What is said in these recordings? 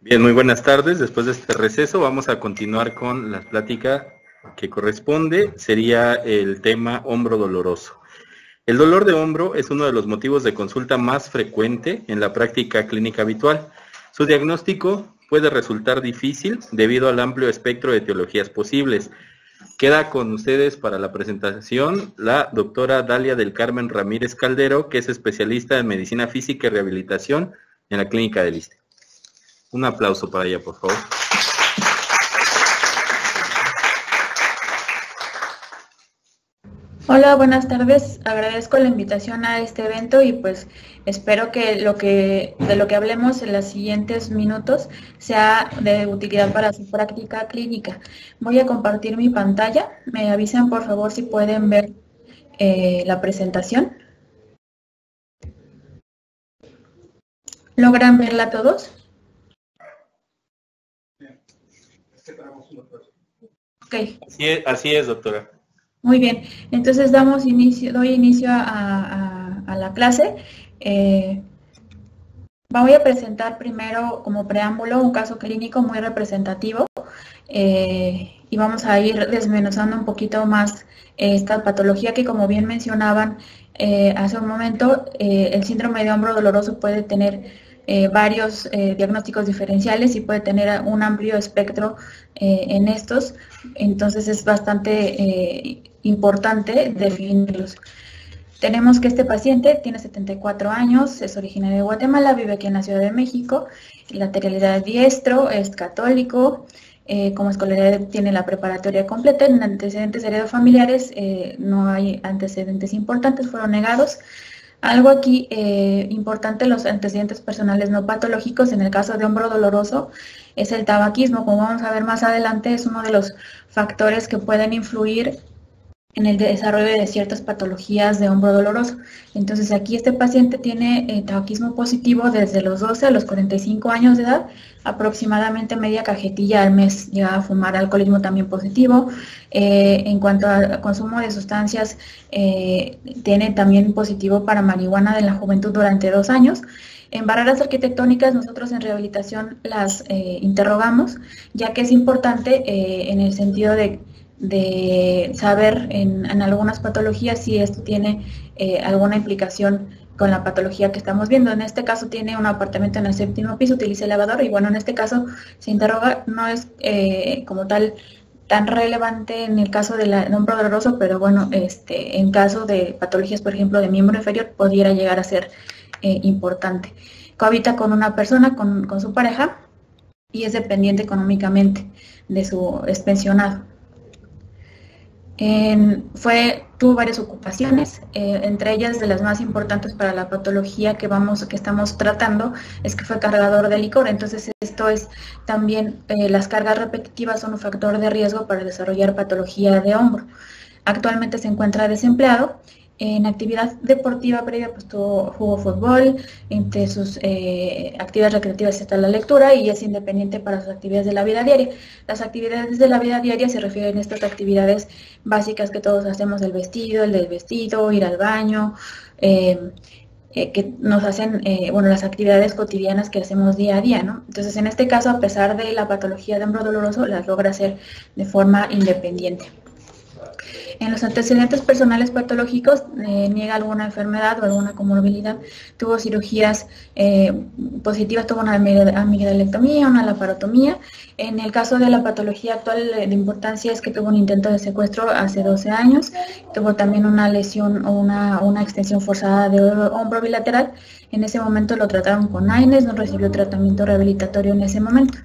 Bien, muy buenas tardes. Después de este receso vamos a continuar con la plática que corresponde. Sería el tema hombro doloroso. El dolor de hombro es uno de los motivos de consulta más frecuente en la práctica clínica habitual. Su diagnóstico puede resultar difícil debido al amplio espectro de etiologías posibles. Queda con ustedes para la presentación la doctora Dalia del Carmen Ramírez Caldero, que es especialista en medicina física y rehabilitación en la clínica del ISSSTE. Un aplauso para ella, por favor. Hola, buenas tardes. Agradezco la invitación a este evento y pues espero que de lo que hablemos en los siguientes minutos sea de utilidad para su práctica clínica. Voy a compartir mi pantalla. Me avisan por favor si pueden ver la presentación. ¿Logran verla todos? Okay. Así es, doctora. Muy bien, entonces doy inicio a la clase. Voy a presentar primero como preámbulo un caso clínico muy representativo y vamos a ir desmenuzando un poquito más esta patología que, como bien mencionaban hace un momento, el síndrome de hombro doloroso puede tener varios diagnósticos diferenciales y puede tener un amplio espectro en estos, entonces es bastante importante definirlos. Tenemos que este paciente tiene 74 años, es originario de Guatemala, vive aquí en la Ciudad de México, lateralidad diestro, es católico, como escolaridad tiene la preparatoria completa, en antecedentes heredofamiliares no hay antecedentes importantes, fueron negados. Algo aquí importante, los antecedentes personales no patológicos en el caso de hombro doloroso es el tabaquismo. Como vamos a ver más adelante, es uno de los factores que pueden influir en el desarrollo de ciertas patologías de hombro doloroso. Entonces aquí este paciente tiene tabaquismo positivo desde los 12 a los 45 años de edad, aproximadamente media cajetilla al mes llega a fumar, alcoholismo también positivo. En cuanto al consumo de sustancias, tiene también positivo para marihuana en la juventud durante 2 años. En barreras arquitectónicas nosotros en rehabilitación las interrogamos, ya que es importante en el sentido de saber en algunas patologías si esto tiene alguna implicación con la patología que estamos viendo. En este caso tiene un apartamento en el 7º piso, utiliza elevador y bueno, en este caso se interroga, no es como tal tan relevante en el caso del hombro doloroso, pero bueno, en caso de patologías, por ejemplo, de miembro inferior, pudiera llegar a ser importante. Cohabita con una persona, con su pareja, y es dependiente económicamente de su pensionado. Tuvo varias ocupaciones, entre ellas de las más importantes para la patología que estamos tratando es que fue cargador de licor. Entonces esto es también, las cargas repetitivas son un factor de riesgo para desarrollar patología de hombro. Actualmente se encuentra desempleado. En actividad deportiva previa pues jugó fútbol, entre sus actividades recreativas está la lectura y es independiente para sus actividades de la vida diaria. Las actividades de la vida diaria se refieren a estas actividades básicas que todos hacemos, el del vestido, ir al baño, que nos hacen, las actividades cotidianas que hacemos día a día, ¿no? Entonces en este caso, a pesar de la patología de hombro doloroso, las logra hacer de forma independiente. En los antecedentes personales patológicos, niega alguna enfermedad o alguna comorbilidad, tuvo cirugías positivas, tuvo una amidalectomía, una laparotomía. En el caso de la patología actual de importancia es que tuvo un intento de secuestro hace 12 años, tuvo también una lesión o una extensión forzada de hombro bilateral. En ese momento lo trataron con AINES, no recibió tratamiento rehabilitatorio en ese momento.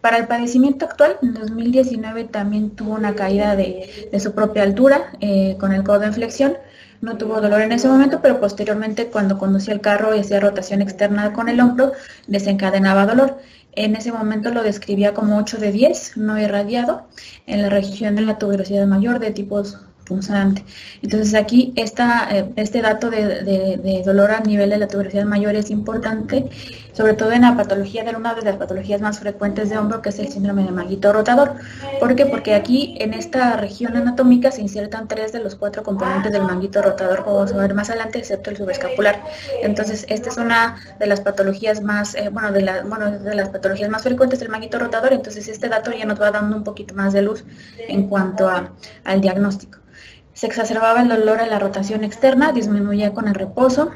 Para el padecimiento actual, en 2019 también tuvo una caída de su propia altura con el codo en flexión. No tuvo dolor en ese momento, pero posteriormente cuando conducía el carro y hacía rotación externa con el hombro, desencadenaba dolor. En ese momento lo describía como 8 de 10, no irradiado, en la región de la tuberosidad mayor de tipo punzante. Entonces aquí este dato de dolor a nivel de la tuberosidad mayor es importante, sobre todo en la patología de una de las patologías más frecuentes de hombro, que es el síndrome de manguito rotador. ¿Por qué? Porque aquí en esta región anatómica se insertan 3 de los 4 componentes del manguito rotador, como vamos a ver más adelante, excepto el subescapular. Entonces, esta es una de las patologías más, de las patologías más frecuentes del manguito rotador. Entonces, este dato ya nos va dando un poquito más de luz en cuanto al diagnóstico. Se exacerbaba el dolor en la rotación externa, disminuía con el reposo,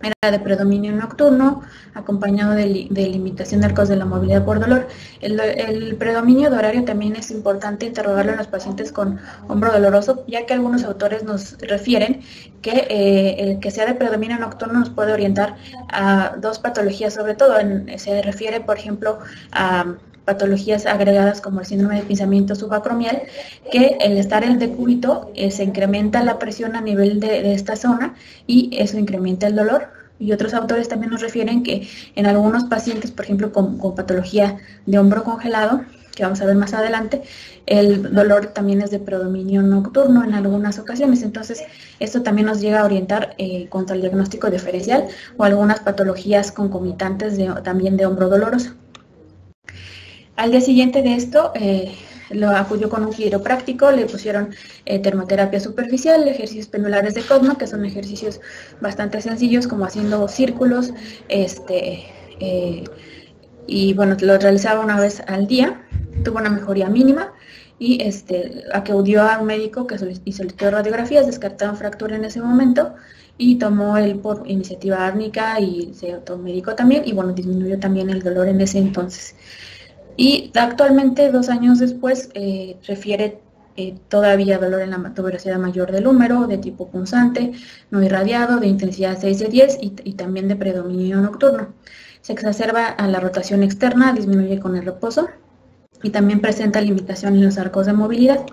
era de predominio nocturno, acompañado de limitación de arcos de la movilidad por dolor. El predominio de horario también es importante interrogarlo en los pacientes con hombro doloroso, ya que algunos autores nos refieren que el que sea de predominio nocturno nos puede orientar a 2 patologías, sobre todo. Se refiere, por ejemplo, a patologías agregadas como el síndrome de pinzamiento subacromial, que el estar en decúbito se incrementa la presión a nivel de esta zona y eso incrementa el dolor. Y otros autores también nos refieren que en algunos pacientes, por ejemplo, con patología de hombro congelado, que vamos a ver más adelante, el dolor también es de predominio nocturno en algunas ocasiones. Entonces, esto también nos llega a orientar contra el diagnóstico diferencial o algunas patologías concomitantes también de hombro doloroso. Al día siguiente de esto, lo acudió con un quiropráctico, le pusieron termoterapia superficial, ejercicios pendulares de Cosma, que son ejercicios bastante sencillos, como haciendo círculos, y bueno, lo realizaba una vez al día, tuvo una mejoría mínima, y acudió a un médico que solicitó radiografías, descartaron fractura en ese momento, y tomó él por iniciativa árnica y se automedicó también, y bueno, disminuyó también el dolor en ese entonces. Y actualmente, 2 años después, refiere todavía dolor en la tuberosidad mayor del húmero, de tipo punzante, no irradiado, de intensidad 6 de 10 y también de predominio nocturno. Se exacerba a la rotación externa, disminuye con el reposo y también presenta limitación en los arcos de movilidad.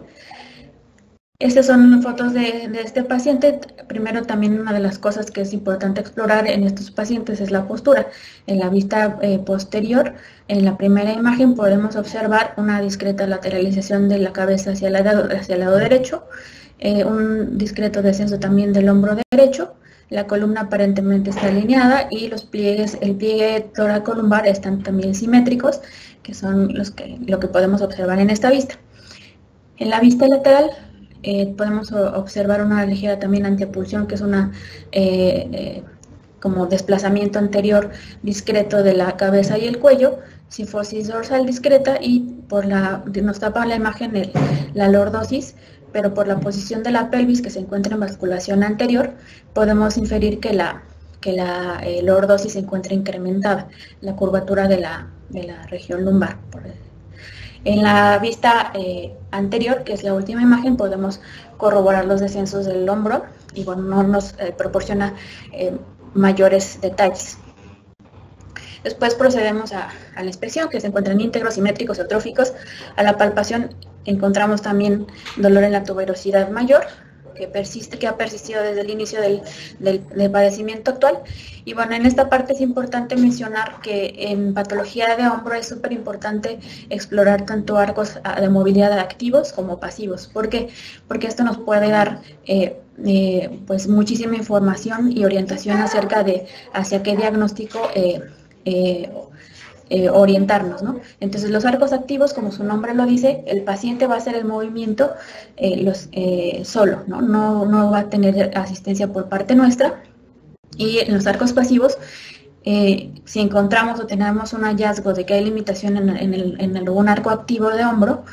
Estas son fotos de este paciente. Primero, también una de las cosas que es importante explorar en estos pacientes es la postura. En la vista posterior, en la primera imagen, podemos observar una discreta lateralización de la cabeza hacia el lado derecho, un discreto descenso también del hombro derecho. La columna aparentemente está alineada y los pliegues, el pliegue toracolumbar están también simétricos, que son lo que podemos observar en esta vista. En la vista lateral, podemos observar una ligera también antepulsión, que es una como desplazamiento anterior discreto de la cabeza y el cuello, cifosis dorsal discreta y nos tapa la imagen la lordosis, pero por la posición de la pelvis que se encuentra en basculación anterior, podemos inferir que la lordosis se encuentra incrementada, la curvatura de la región lumbar. En la vista anterior, que es la última imagen, podemos corroborar los descensos del hombro y bueno, no nos proporciona mayores detalles. Después procedemos a la inspección, que se encuentran íntegros, simétricos y atróficos. A la palpación encontramos también dolor en la tuberosidad mayor, que ha persistido desde el inicio del padecimiento actual. Y bueno, en esta parte es importante mencionar que en patología de hombro es súper importante explorar tanto arcos de movilidad activos como pasivos. ¿Por qué? Porque esto nos puede dar pues muchísima información y orientación acerca de hacia qué diagnóstico orientarnos, ¿no? Entonces, los arcos activos, como su nombre lo dice, el paciente va a hacer el movimiento solo, ¿no? No va a tener asistencia por parte nuestra. Y en los arcos pasivos, si encontramos o tenemos un hallazgo de que hay limitación en algún arco activo de hombro,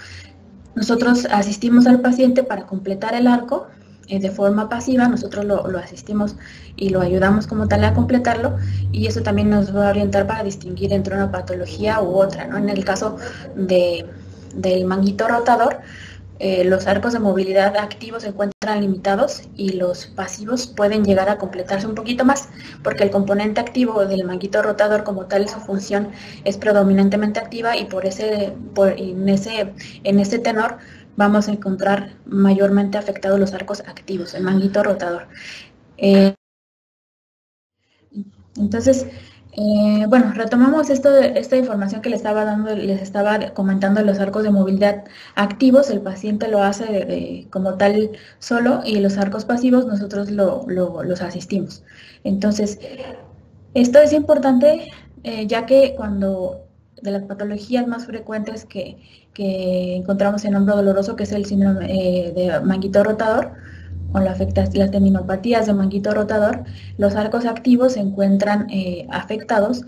nosotros asistimos al paciente para completar el arco de forma pasiva. Nosotros lo asistimos y lo ayudamos como tal a completarlo, y eso también nos va a orientar para distinguir entre una patología u otra, ¿no? En el caso del manguito rotador, los arcos de movilidad activos se encuentran limitados y los pasivos pueden llegar a completarse un poquito más, porque el componente activo del manguito rotador como tal, su función es predominantemente activa, y en ese tenor vamos a encontrar mayormente afectados los arcos activos, el manguito rotador. Entonces, bueno, retomamos esta información que les estaba comentando de los arcos de movilidad activos. El paciente lo hace como tal solo, y los arcos pasivos nosotros los asistimos. Entonces, esto es importante ya que cuando de las patologías más frecuentes que encontramos en hombro doloroso, que es el síndrome de manguito rotador, o las tendinopatías de manguito rotador, los arcos activos se encuentran afectados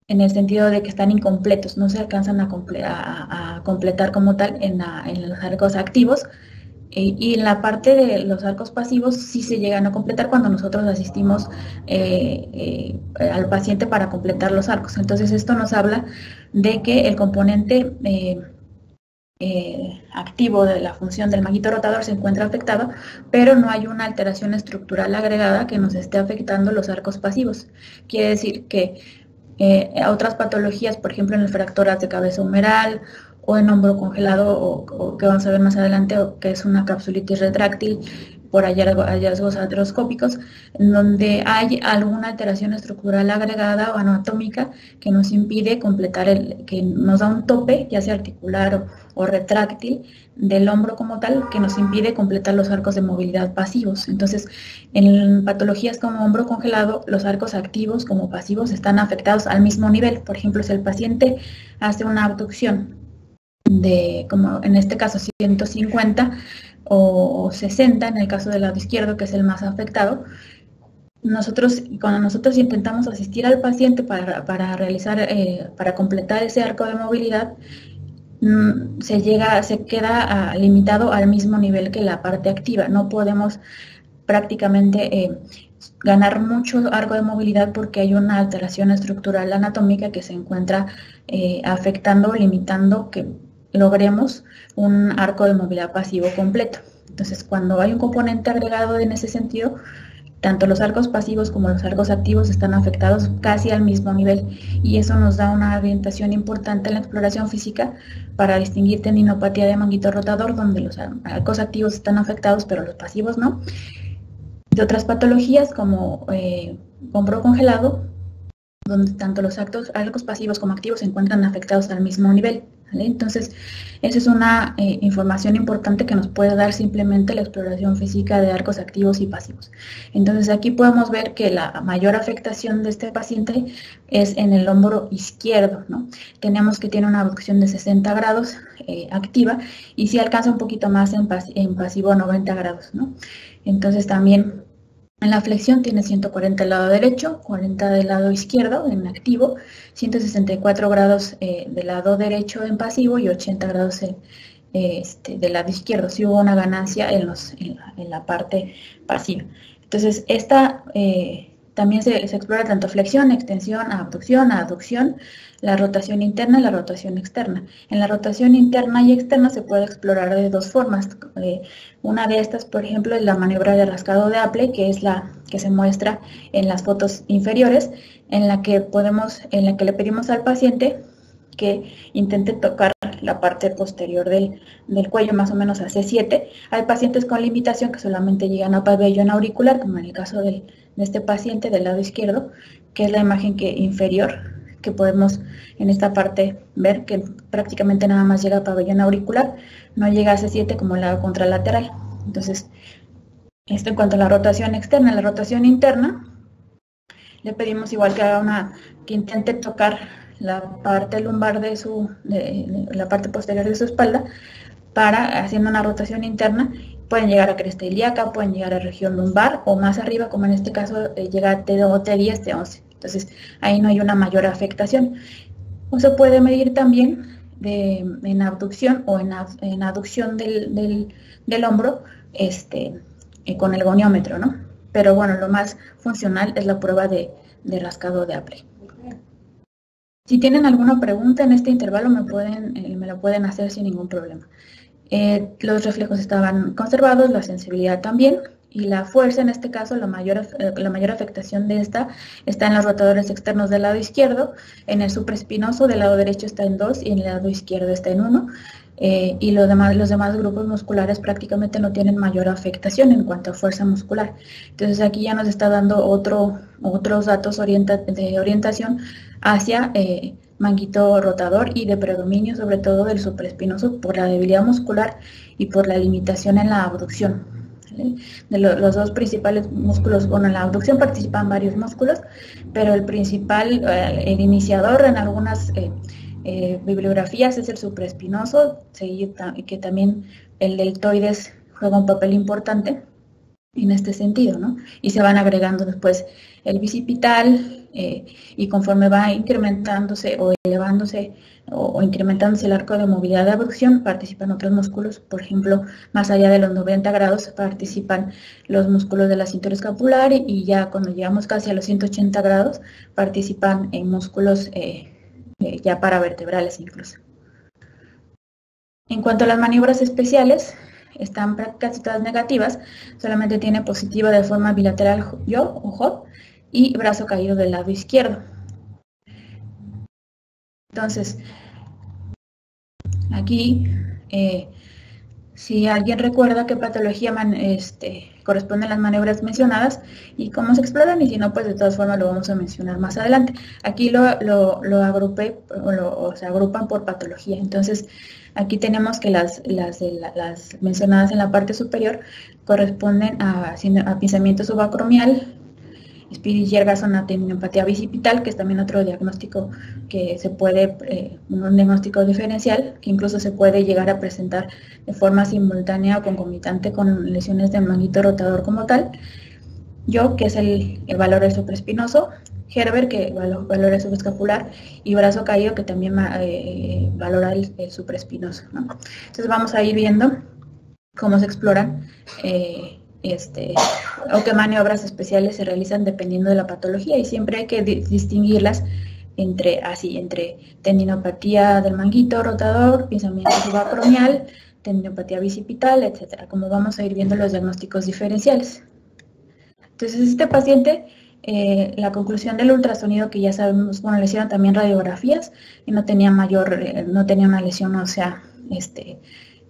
en el sentido de que están incompletos, no se alcanzan a completar como tal en los arcos activos, y en la parte de los arcos pasivos sí se llegan a completar cuando nosotros asistimos al paciente para completar los arcos. Entonces esto nos habla de que el componente activo de la función del manguito rotador se encuentra afectado, pero no hay una alteración estructural agregada que nos esté afectando los arcos pasivos. Quiere decir que otras patologías, por ejemplo en las fracturas de cabeza humeral o en hombro congelado, o que vamos a ver más adelante, que es una capsulitis retráctil por hallazgos artroscópicos, en donde hay alguna alteración estructural agregada o anatómica que nos impide completar, que nos da un tope, ya sea articular o retráctil, del hombro como tal, que nos impide completar los arcos de movilidad pasivos. Entonces, en patologías como hombro congelado, los arcos activos como pasivos están afectados al mismo nivel. Por ejemplo, si el paciente hace una abducción de, como en este caso, 150 o 60, en el caso del lado izquierdo, que es el más afectado, cuando nosotros intentamos asistir al paciente para completar ese arco de movilidad, se queda limitado al mismo nivel que la parte activa. No podemos prácticamente ganar mucho arco de movilidad porque hay una alteración estructural anatómica que se encuentra afectando, limitando que logremos un arco de movilidad pasivo completo. Entonces, cuando hay un componente agregado en ese sentido, tanto los arcos pasivos como los arcos activos están afectados casi al mismo nivel, y eso nos da una orientación importante en la exploración física para distinguir tendinopatía de manguito rotador, donde los arcos activos están afectados pero los pasivos no, de otras patologías como hombro congelado, donde tanto los arcos pasivos como activos se encuentran afectados al mismo nivel, ¿vale? Entonces, esa es una información importante que nos puede dar simplemente la exploración física de arcos activos y pasivos. Entonces, aquí podemos ver que la mayor afectación de este paciente es en el hombro izquierdo, ¿no? Tenemos que tiene una abducción de 60 grados activa, y sí alcanza un poquito más en pasivo 90 grados, ¿no? Entonces, también en la flexión tiene 140 del lado derecho, 40 del lado izquierdo en activo, 164 grados del lado derecho en pasivo y 80 grados del lado izquierdo. Sí hubo una ganancia en la parte pasiva. Entonces, esta también se explora tanto flexión, extensión, aducción, la rotación interna y la rotación externa. En la rotación interna y externa se puede explorar de dos formas. Una de estas, por ejemplo, es la maniobra de rascado de Apley, que es la que se muestra en las fotos inferiores, en la que le pedimos al paciente que intente tocar la parte posterior del cuello, más o menos a C7. Hay pacientes con limitación que solamente llegan a pabellón auricular, como en el caso de este paciente del lado izquierdo, que es la imagen inferior, que podemos en esta parte ver que prácticamente nada más llega a pabellón auricular, no llega a C7 como el lado contralateral. Entonces, esto en cuanto a la rotación externa. La rotación interna, le pedimos igual que intente tocar la parte lumbar la parte posterior de su espalda, haciendo una rotación interna. Pueden llegar a cresta ilíaca, pueden llegar a región lumbar, o más arriba, como en este caso, llega a T10, T11. Entonces, ahí no hay una mayor afectación. O se puede medir también en abducción o en aducción del hombro con el goniómetro, ¿no? Pero bueno, lo más funcional es la prueba de rascado de Apley. Si tienen alguna pregunta en este intervalo, me lo pueden hacer sin ningún problema. Los reflejos estaban conservados, la sensibilidad también, y la fuerza, en este caso, la mayor afectación de esta está en los rotadores externos del lado izquierdo, en el supraespinoso del lado derecho está en 2 y en el lado izquierdo está en 1. Y los demás grupos musculares prácticamente no tienen mayor afectación en cuanto a fuerza muscular. Entonces aquí ya nos está dando otros datos de orientación hacia manguito rotador y de predominio sobre todo del supraespinoso por la debilidad muscular y por la limitación en la abducción. ¿vale? Los dos principales músculos, bueno, en la abducción participan varios músculos, pero el principal, el iniciador en algunas bibliografías es el supraespinoso, que también el deltoides juega un papel importante en este sentido, ¿no? Y se van agregando después el bicipital, y conforme va incrementándose o elevándose o incrementándose el arco de movilidad de abducción, participan otros músculos. Por ejemplo, más allá de los 90 grados participan los músculos de la cintura escapular, y ya cuando llegamos casi a los 180 grados participan en músculos ya paravertebrales incluso. En cuanto a las maniobras especiales, están casi todas negativas, solamente tiene positiva de forma bilateral yo o hot y brazo caído del lado izquierdo. Entonces, aquí, si alguien recuerda qué patología corresponden las maniobras mencionadas y cómo se exploran, y si no, pues de todas formas lo vamos a mencionar más adelante. Aquí lo agrupé, o se agrupan por patología. Entonces, aquí tenemos que las mencionadas en la parte superior corresponden a pinzamiento subacromial, Spitz-Yergason tendinopatía bicipital, que es también otro diagnóstico que se puede, un diagnóstico diferencial, que incluso se puede llegar a presentar de forma simultánea o concomitante con lesiones del manguito rotador como tal. Yo, que es el valor del supraespinoso, Herbert, que valora el subescapular, y brazo caído, que también valora el supraespinoso, ¿no? Entonces vamos a ir viendo cómo se exploran o qué maniobras especiales se realizan dependiendo de la patología, y siempre hay que distinguirlas entre tendinopatía del manguito rotador, pinzamiento subacromial, tendinopatía bicipital, etcétera, como vamos a ir viendo los diagnósticos diferenciales. Entonces, este paciente, la conclusión del ultrasonido, que ya sabemos, bueno, le hicieron también radiografías y no tenía una lesión ósea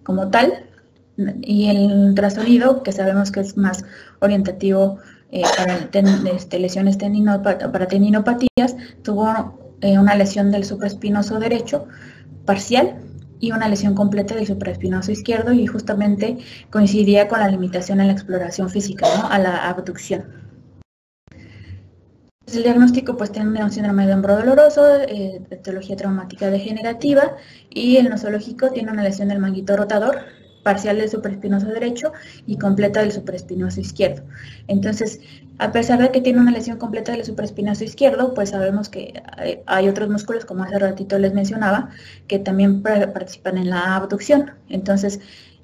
como tal. Y el ultrasonido, que sabemos que es más orientativo para lesiones para tendinopatías, tuvo una lesión del supraespinoso derecho parcial y una lesión completa del supraespinoso izquierdo, y justamente coincidía con la limitación en la exploración física, ¿no?, a la abducción. El diagnóstico, pues, tiene un síndrome de hombro doloroso, etiología traumática degenerativa, y el nosológico tiene una lesión del manguito rotador parcial del supraespinoso derecho y completa del supraespinoso izquierdo. Entonces, a pesar de que tiene una lesión completa del supraespinoso izquierdo, pues sabemos que hay otros músculos, como hace ratito les mencionaba, que también participan en la abducción. Entonces,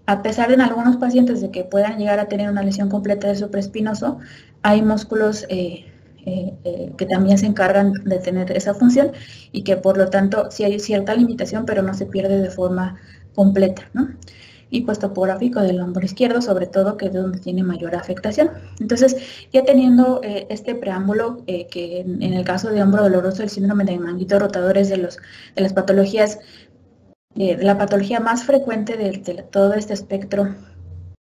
a pesar de en algunos pacientes de que puedan llegar a tener una lesión completa del supraespinoso, hay músculos que también se encargan de tener esa función, y que por lo tanto sí hay cierta limitación, pero no se pierde de forma completa, ¿no? Y pues topográfico del hombro izquierdo, sobre todo, que es donde tiene mayor afectación. Entonces, ya teniendo este preámbulo, que en el caso de hombro doloroso, el síndrome de manguito rotador es de las patologías, de la patología más frecuente de todo este espectro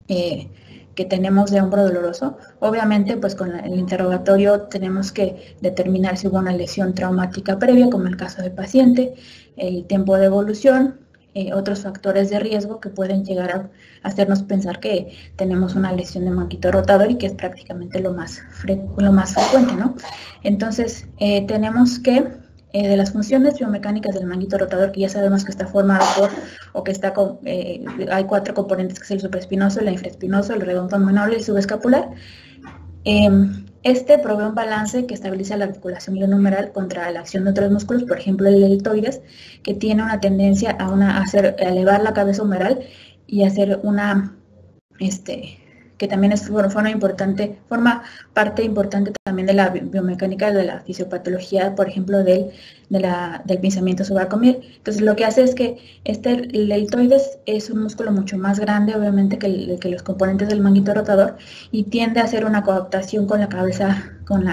que tenemos de hombro doloroso. Obviamente, pues con el interrogatorio tenemos que determinar si hubo una lesión traumática previa, como el caso del paciente, el tiempo de evolución, otros factores de riesgo que pueden llegar a hacernos pensar que tenemos una lesión de manguito rotador, y que es prácticamente lo más frecuente, ¿no? Entonces, tenemos que, de las funciones biomecánicas del manguito rotador, que ya sabemos que está formado por, o que está con, hay 4 componentes, que es el supraespinoso, el infraespinoso, el redondo abdominal y el subescapular. Este provee un balance que estabiliza la articulación glenohumeral contra la acción de otros músculos, por ejemplo el deltoides, que tiene una tendencia a elevar la cabeza humeral y hacer una, que también forma parte importante también de la biomecánica de la fisiopatología, por ejemplo, del pinzamiento subacromial. Entonces, lo que hace es que el deltoides es un músculo mucho más grande, obviamente, que los componentes del manguito rotador, y tiende a hacer una coadaptación con la cabeza, con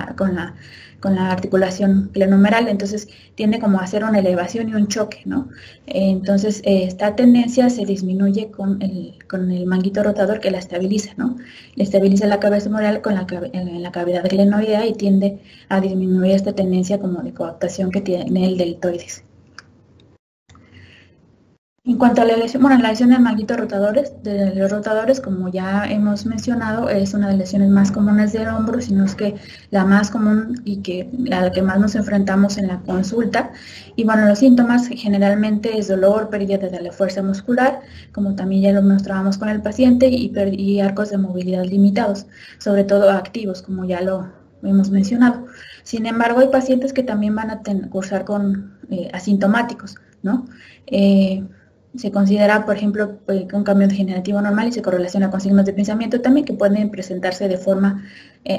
la articulación glenohumeral. Entonces tiende como a hacer una elevación y un choque, ¿no? Entonces esta tendencia se disminuye con el manguito rotador, que la estabiliza, ¿no? Le estabiliza la cabeza humeral en la cavidad glenoidea, y tiende a disminuir esta tendencia como de coadaptación que tiene el deltoides. En cuanto a la lesión, bueno, la lesión de manguitos rotadores, de los rotadores, como ya hemos mencionado, es una de las lesiones más comunes del hombro, sino es que la más común y que la que más nos enfrentamos en la consulta. Y bueno, los síntomas generalmente es dolor, pérdida de la fuerza muscular, como también ya lo mostrábamos con el paciente, y arcos de movilidad limitados, sobre todo activos, como ya lo hemos mencionado. Sin embargo, hay pacientes que también van a cursar con asintomáticos, ¿no? Se considera, por ejemplo, un cambio degenerativo normal y se correlaciona con signos de pensamiento también que pueden presentarse de forma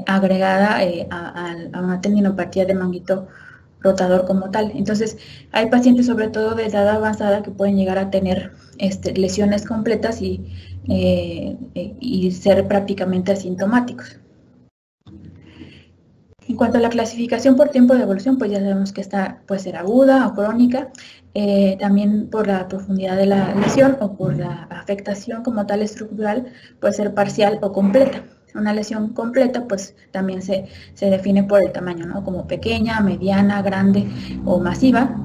agregada a una tendinopatía de manguito rotador como tal. Entonces, hay pacientes sobre todo de edad avanzada que pueden llegar a tener lesiones completas y ser prácticamente asintomáticos. En cuanto a la clasificación por tiempo de evolución, pues ya sabemos que esta puede ser aguda o crónica, también por la profundidad de la lesión o por la afectación como tal estructural, puede ser parcial o completa. Una lesión completa pues también se define por el tamaño, ¿no? Como pequeña, mediana, grande o masiva,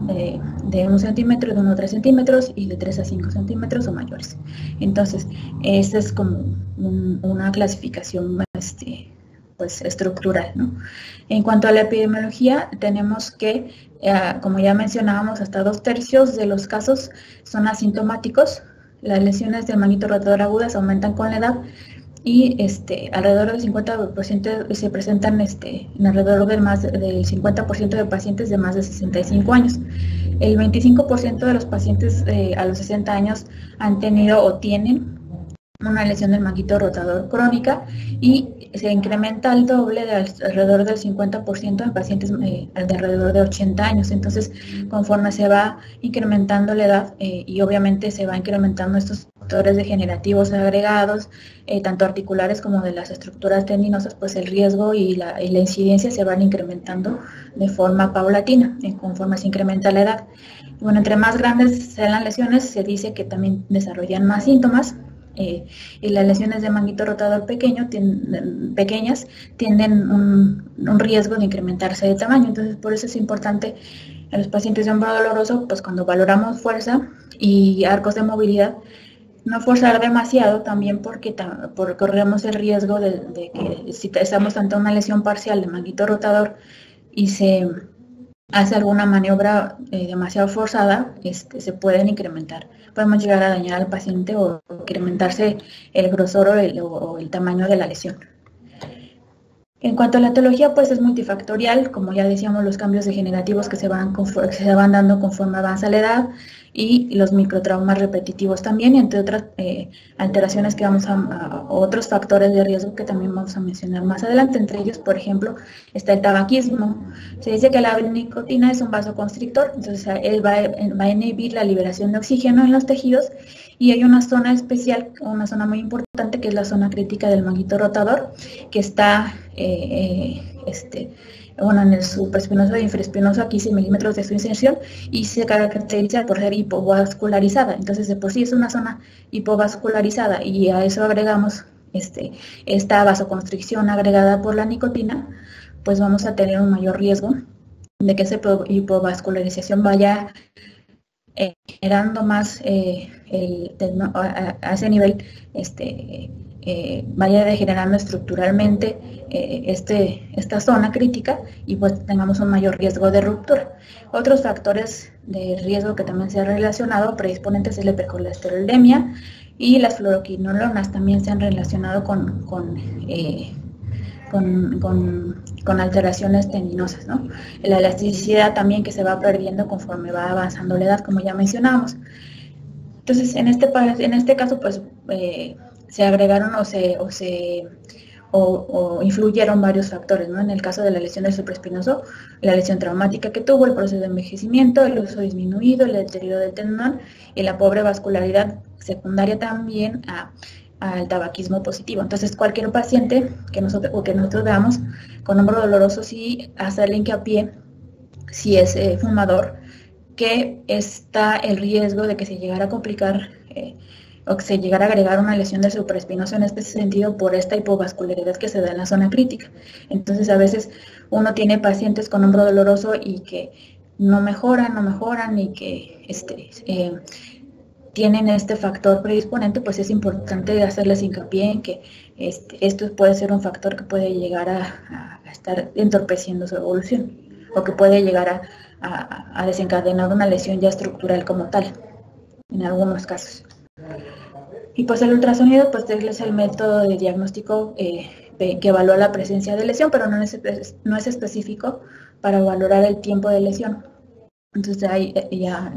de 1 centímetro, de 1 a 3 centímetros y de 3 a 5 centímetros o mayores. Entonces, esta es como una clasificación pues estructural, ¿no? En cuanto a la epidemiología, tenemos que, como ya mencionábamos, hasta 2/3 de los casos son asintomáticos. Las lesiones del manguito rotador agudas aumentan con la edad y alrededor del 50% se presentan en alrededor del 50% de pacientes de más de 65 años. El 25% de los pacientes a los 60 años han tenido o tienen una lesión del manguito rotador crónica y se incrementa al doble de alrededor del 50% en pacientes de alrededor de 80 años. Entonces, conforme se va incrementando la edad y obviamente se va incrementando estos factores degenerativos agregados, tanto articulares como de las estructuras tendinosas, pues el riesgo y la incidencia se van incrementando de forma paulatina, conforme se incrementa la edad. Bueno, entre más grandes sean las lesiones, se dice que también desarrollan más síntomas. Y las lesiones de manguito rotador pequeñas tienden un riesgo de incrementarse de tamaño. Entonces, por eso es importante a los pacientes de hombro doloroso, pues cuando valoramos fuerza y arcos de movilidad, no forzar demasiado también porque corremos el riesgo de que si estamos ante una lesión parcial de manguito rotador y se hace alguna maniobra demasiado forzada, se pueden incrementar. Podemos llegar a dañar al paciente o incrementarse el grosor o el tamaño de la lesión. En cuanto a la etiología, pues es multifactorial, como ya decíamos, los cambios degenerativos que se van dando conforme avanza la edad y los microtraumas repetitivos también, entre otras alteraciones que otros factores de riesgo que también vamos a mencionar más adelante. Entre ellos, por ejemplo, está el tabaquismo. Se dice que la nicotina es un vasoconstrictor, entonces él va a inhibir la liberación de oxígeno en los tejidos y hay una zona especial, una zona muy importante que es la zona crítica del manguito rotador, que está en el supraespinoso e infraespinoso a 15 milímetros de su inserción y se caracteriza por ser hipovascularizada. Entonces, de por sí es una zona hipovascularizada y a eso agregamos esta vasoconstricción agregada por la nicotina, pues vamos a tener un mayor riesgo de que esa hipovascularización vaya generando más a ese nivel vaya degenerando estructuralmente esta zona crítica y pues tengamos un mayor riesgo de ruptura. Otros factores de riesgo que también se han relacionado predisponentes es la hipercolesterolemia y las fluoroquinolonas también se han relacionado con alteraciones tendinosas, ¿no? La elasticidad también que se va perdiendo conforme va avanzando la edad, como ya mencionábamos. Entonces, en este caso, pues se agregaron o influyeron varios factores, ¿no? En el caso de la lesión del supraespinoso, la lesión traumática que tuvo, el proceso de envejecimiento, el uso disminuido, el deterioro del tendón y la pobre vascularidad secundaria también al tabaquismo positivo. Entonces, cualquier paciente que nosotros veamos con hombro doloroso, sí hacerle hincapié, si es fumador, que está el riesgo de que se llegara a complicar o que se llegara a agregar una lesión del supraespinoso en este sentido por esta hipovascularidad que se da en la zona crítica. Entonces, a veces uno tiene pacientes con hombro doloroso y que no mejoran y que tienen este factor predisponente, pues es importante hacerles hincapié en que esto puede ser un factor que puede llegar a estar entorpeciendo su evolución, o que puede llegar a desencadenar una lesión ya estructural como tal, en algunos casos. Y pues el ultrasonido pues es el método de diagnóstico que evalúa la presencia de lesión, pero no es específico para valorar el tiempo de lesión. Entonces ahí ya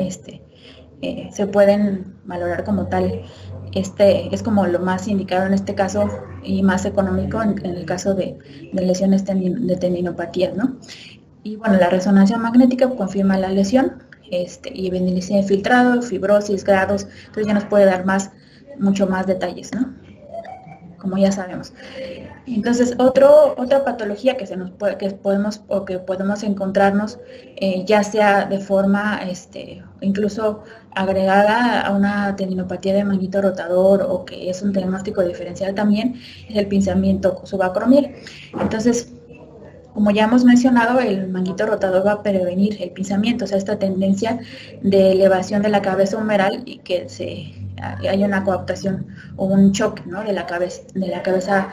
se pueden valorar como tal. Es como lo más indicado en este caso y más económico en el caso de lesiones de tendinopatías, ¿no? Y bueno, la resonancia magnética confirma la lesión, y evidencia de filtrado, fibrosis, grados, entonces ya nos puede dar mucho más detalles, ¿no? Como ya sabemos. Entonces, otra patología que podemos encontrarnos, ya sea de forma incluso agregada a una tendinopatía de manguito rotador, o que es un diagnóstico diferencial también, es el pinzamiento subacromial. Entonces, como ya hemos mencionado, el manguito rotador va a prevenir el pinzamiento, o sea, esta tendencia de elevación de la cabeza humeral y que hay una coaptación o un choque, ¿no?, de la cabeza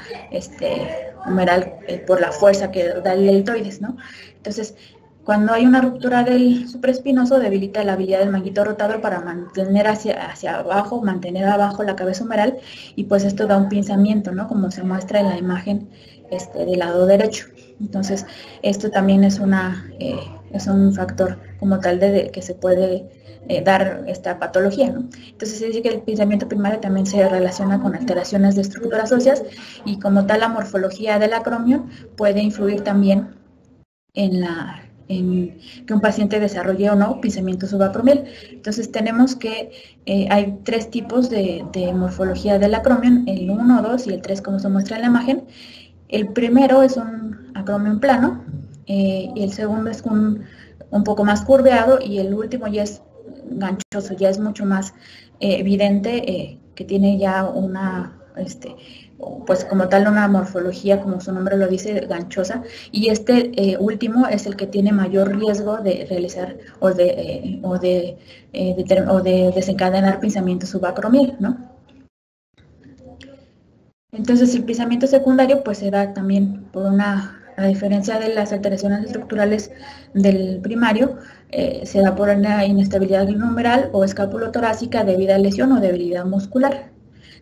humeral por la fuerza que da el deltoides, ¿no? Entonces, cuando hay una ruptura del supraespinoso, debilita la habilidad del manguito rotador para mantener hacia abajo, mantener abajo la cabeza humeral, y pues esto da un pinzamiento, ¿no?, como se muestra en la imagen del lado derecho. Entonces, esto también es un factor como tal que se puede dar esta patología, ¿no? Entonces se dice que el pinzamiento primario también se relaciona con alteraciones de estructuras óseas, y como tal la morfología del acromion puede influir también en que un paciente desarrolle o no pinzamiento subacromial. Entonces tenemos que hay 3 tipos de morfología del acromion, el 1, 2 y el 3, como se muestra en la imagen. El primero es un acromion plano, y el segundo es un poco más curveado, y el último ya es ganchoso, ya es mucho más evidente, que tiene ya pues como tal una morfología, como su nombre lo dice, ganchosa, y último es el que tiene mayor riesgo de realizar o de desencadenar pinzamiento subacromial, ¿no? Entonces el pinzamiento secundario pues se da también a diferencia de las alteraciones estructurales del primario, se da por una inestabilidad humeral o escapulotorácica debida a lesión o debilidad muscular.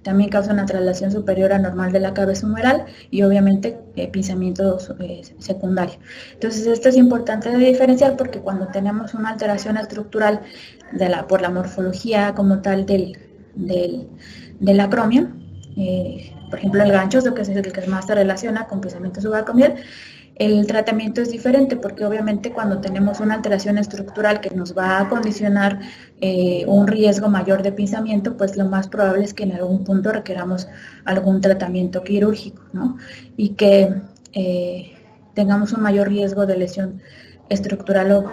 También causa una traslación superior anormal de la cabeza humeral y obviamente pinzamiento secundario. Entonces esto es importante de diferenciar, porque cuando tenemos una alteración estructural por la morfología como tal del acromion, por ejemplo el ganchoso, que es el que más se relaciona con pinzamiento subacromial, el tratamiento es diferente, porque obviamente cuando tenemos una alteración estructural que nos va a condicionar un riesgo mayor de pinzamiento, pues lo más probable es que en algún punto requeramos algún tratamiento quirúrgico, ¿no? Y que tengamos un mayor riesgo de lesión estructural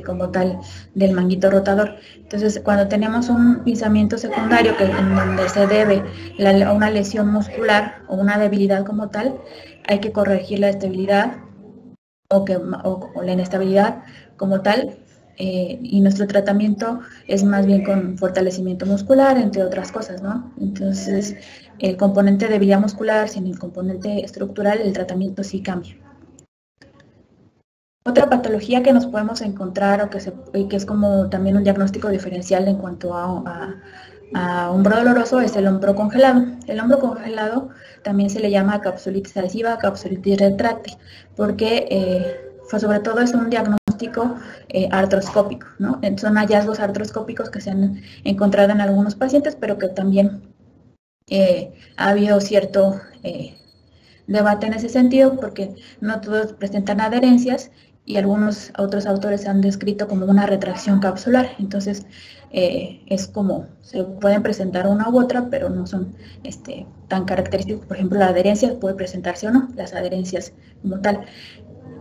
como tal del manguito rotador. Entonces, cuando tenemos un pinzamiento secundario en donde se debe a una lesión muscular o una debilidad como tal, hay que corregir la estabilidad o la inestabilidad como tal, y nuestro tratamiento es más bien con fortalecimiento muscular, entre otras cosas, ¿no? Entonces, el componente de debilidad muscular sin el componente estructural, el tratamiento sí cambia. Otra patología que nos podemos encontrar que es como también un diagnóstico diferencial en cuanto a hombro doloroso es el hombro congelado. El hombro congelado también se le llama capsulitis adhesiva, capsulitis retráctil, porque sobre todo es un diagnóstico artroscópico, ¿no? Son hallazgos artroscópicos que se han encontrado en algunos pacientes, pero que también ha habido cierto debate en ese sentido, porque no todos presentan adherencias y algunos otros autores han descrito como una retracción capsular. Entonces, es como, se pueden presentar una u otra, pero no son tan característicos. Por ejemplo, la adherencia puede presentarse o no, las adherencias como tal.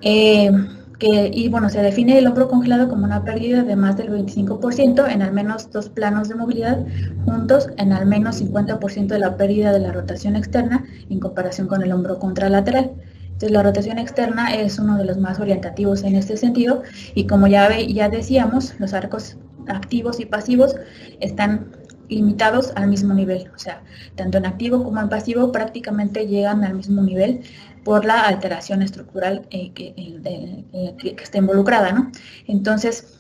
Y bueno, se define el hombro congelado como una pérdida de más del 25% en al menos 2 planos de movilidad juntos, en al menos 50% de la pérdida de la rotación externa en comparación con el hombro contralateral. Entonces, la rotación externa es uno de los más orientativos en este sentido, y como ya decíamos, los arcos activos y pasivos están limitados al mismo nivel, o sea, tanto en activo como en pasivo prácticamente llegan al mismo nivel por la alteración estructural que está involucrada, ¿no? Entonces,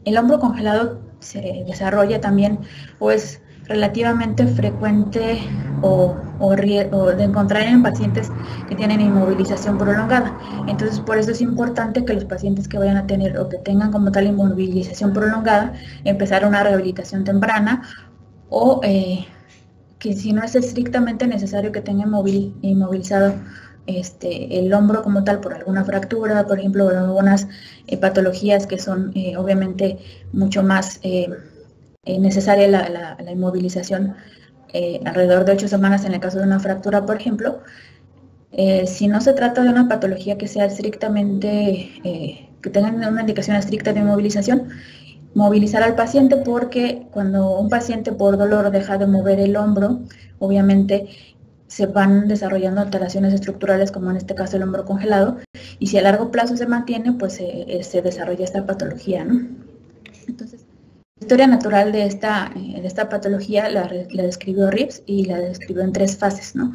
el hombro congelado se desarrolla también, pues, relativamente frecuente o de encontrar en pacientes que tienen inmovilización prolongada. Entonces, por eso es importante que los pacientes que vayan a tener o que tengan como tal inmovilización prolongada, empezar una rehabilitación temprana o que si no es estrictamente necesario que tenga inmovilizado el hombro como tal por alguna fractura, por ejemplo, algunas patologías que son obviamente mucho más necesaria la inmovilización alrededor de 8 semanas en el caso de una fractura, por ejemplo. Si no se trata de una patología que sea estrictamente, que tenga una indicación estricta de inmovilización, movilizar al paciente, porque cuando un paciente por dolor deja de mover el hombro, obviamente se van desarrollando alteraciones estructurales, como en este caso el hombro congelado, y si a largo plazo se mantiene, pues se desarrolla esta patología, ¿no? Entonces, la historia natural de esta patología la describió Rips y la describió en 3 fases, ¿no?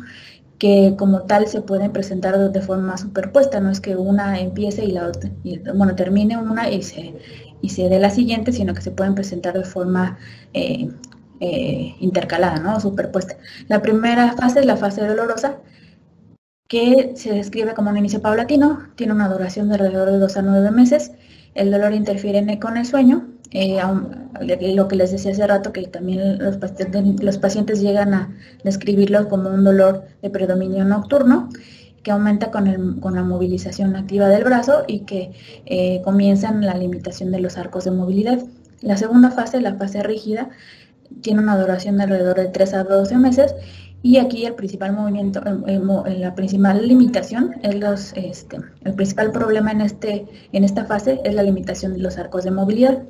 Que como tal se pueden presentar de forma superpuesta, no es que una empiece y la otra, bueno, termine una y se dé la siguiente, sino que se pueden presentar de forma intercalada, ¿no? Superpuesta. La primera fase es la fase dolorosa, que se describe como un inicio paulatino, tiene una duración de alrededor de 2 a 9 meses, el dolor interfiere con el sueño, lo que les decía hace rato, que también los pacientes llegan a describirlo como un dolor de predominio nocturno, que aumenta con la movilización activa del brazo y que comienzan la limitación de los arcos de movilidad. La segunda fase, la fase rígida, tiene una duración de alrededor de 3 a 12 meses, y aquí el principal movimiento, la principal limitación, el principal problema en esta fase es la limitación de los arcos de movilidad.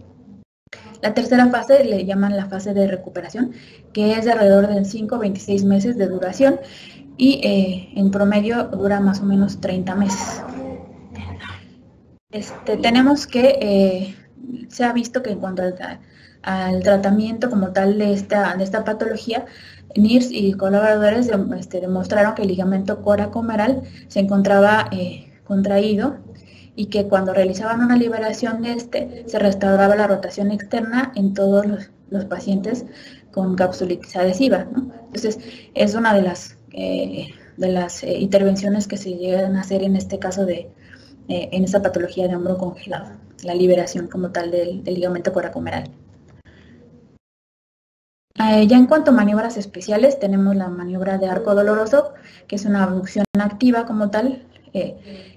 La tercera fase le llaman la fase de recuperación, que es de alrededor de 5 a 26 meses de duración y en promedio dura más o menos 30 meses. Tenemos que, se ha visto que en cuanto al tratamiento como tal de esta patología, NIRS y colaboradores demostraron que el ligamento coracomeral se encontraba contraído y que cuando realizaban una liberación de se restauraba la rotación externa en todos los pacientes con capsulitis adhesiva, ¿no? Entonces, es una de las intervenciones que se llegan a hacer en este caso en esta patología de hombro congelado, la liberación como tal del ligamento coracomeral. Ya en cuanto a maniobras especiales, tenemos la maniobra de arco doloroso, que es una abducción activa como tal,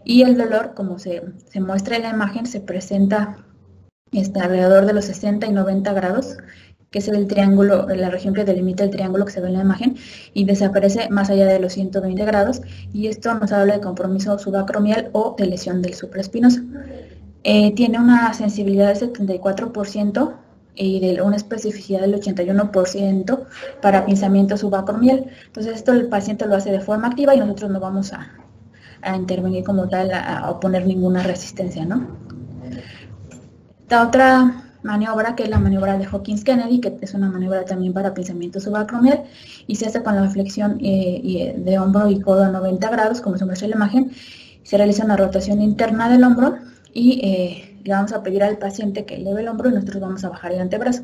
y el dolor, como se muestra en la imagen, se presenta alrededor de los 60 y 90 grados, que es el triángulo, la región que delimita el triángulo que se ve en la imagen, y desaparece más allá de los 120 grados, y esto nos habla de compromiso subacromial o de lesión del supraespinoso. Tiene una sensibilidad del 74%, y de una especificidad del 81% para pinzamiento subacromial. Entonces esto el paciente lo hace de forma activa y nosotros no vamos a intervenir como tal, a oponer ninguna resistencia, ¿no? Esta otra maniobra, que es la maniobra de Hawkins-Kennedy, que es una maniobra también para pinzamiento subacromial, y se hace con la flexión de hombro y codo a 90 grados, como se muestra en la imagen. Se realiza una rotación interna del hombro y le vamos a pedir al paciente que eleve el hombro y nosotros vamos a bajar el antebrazo.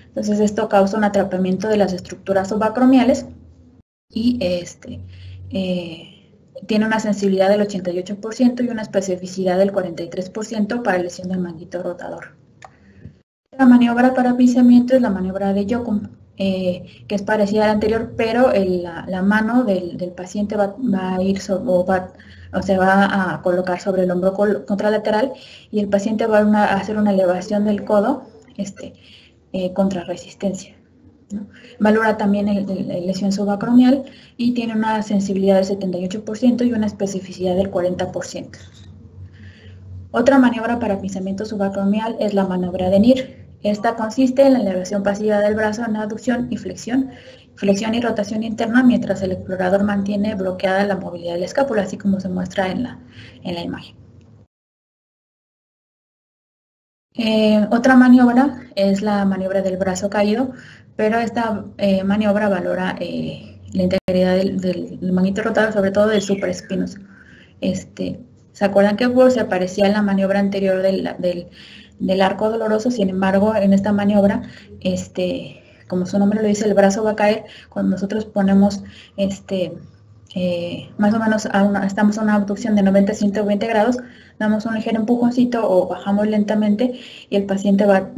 Entonces esto causa un atrapamiento de las estructuras subacromiales y tiene una sensibilidad del 88% y una especificidad del 43% para lesión del manguito rotador. La maniobra para pinzamiento es la maniobra de Jochum, que es parecida a la anterior, pero la mano del paciente va a ir se va a colocar sobre el hombro contralateral y el paciente va a hacer una elevación del codo contra resistencia, ¿no? Valora también la lesión subacromial y tiene una sensibilidad del 78% y una especificidad del 40%. Otra maniobra para pinzamiento subacromial es la maniobra de NIR. Esta consiste en la elevación pasiva del brazo en aducción y flexión y rotación interna, mientras el explorador mantiene bloqueada la movilidad de la escápula, así como se muestra en la imagen. Otra maniobra es la maniobra del brazo caído, pero esta maniobra valora la integridad del manguito rotador, sobre todo del supraespinoso. ¿Se acuerdan que se parecía a la maniobra anterior del arco doloroso? Sin embargo, en esta maniobra, como su nombre lo dice, el brazo va a caer cuando nosotros ponemos más o menos estamos a una abducción de 90-120 grados, damos un ligero empujoncito o bajamos lentamente y el paciente va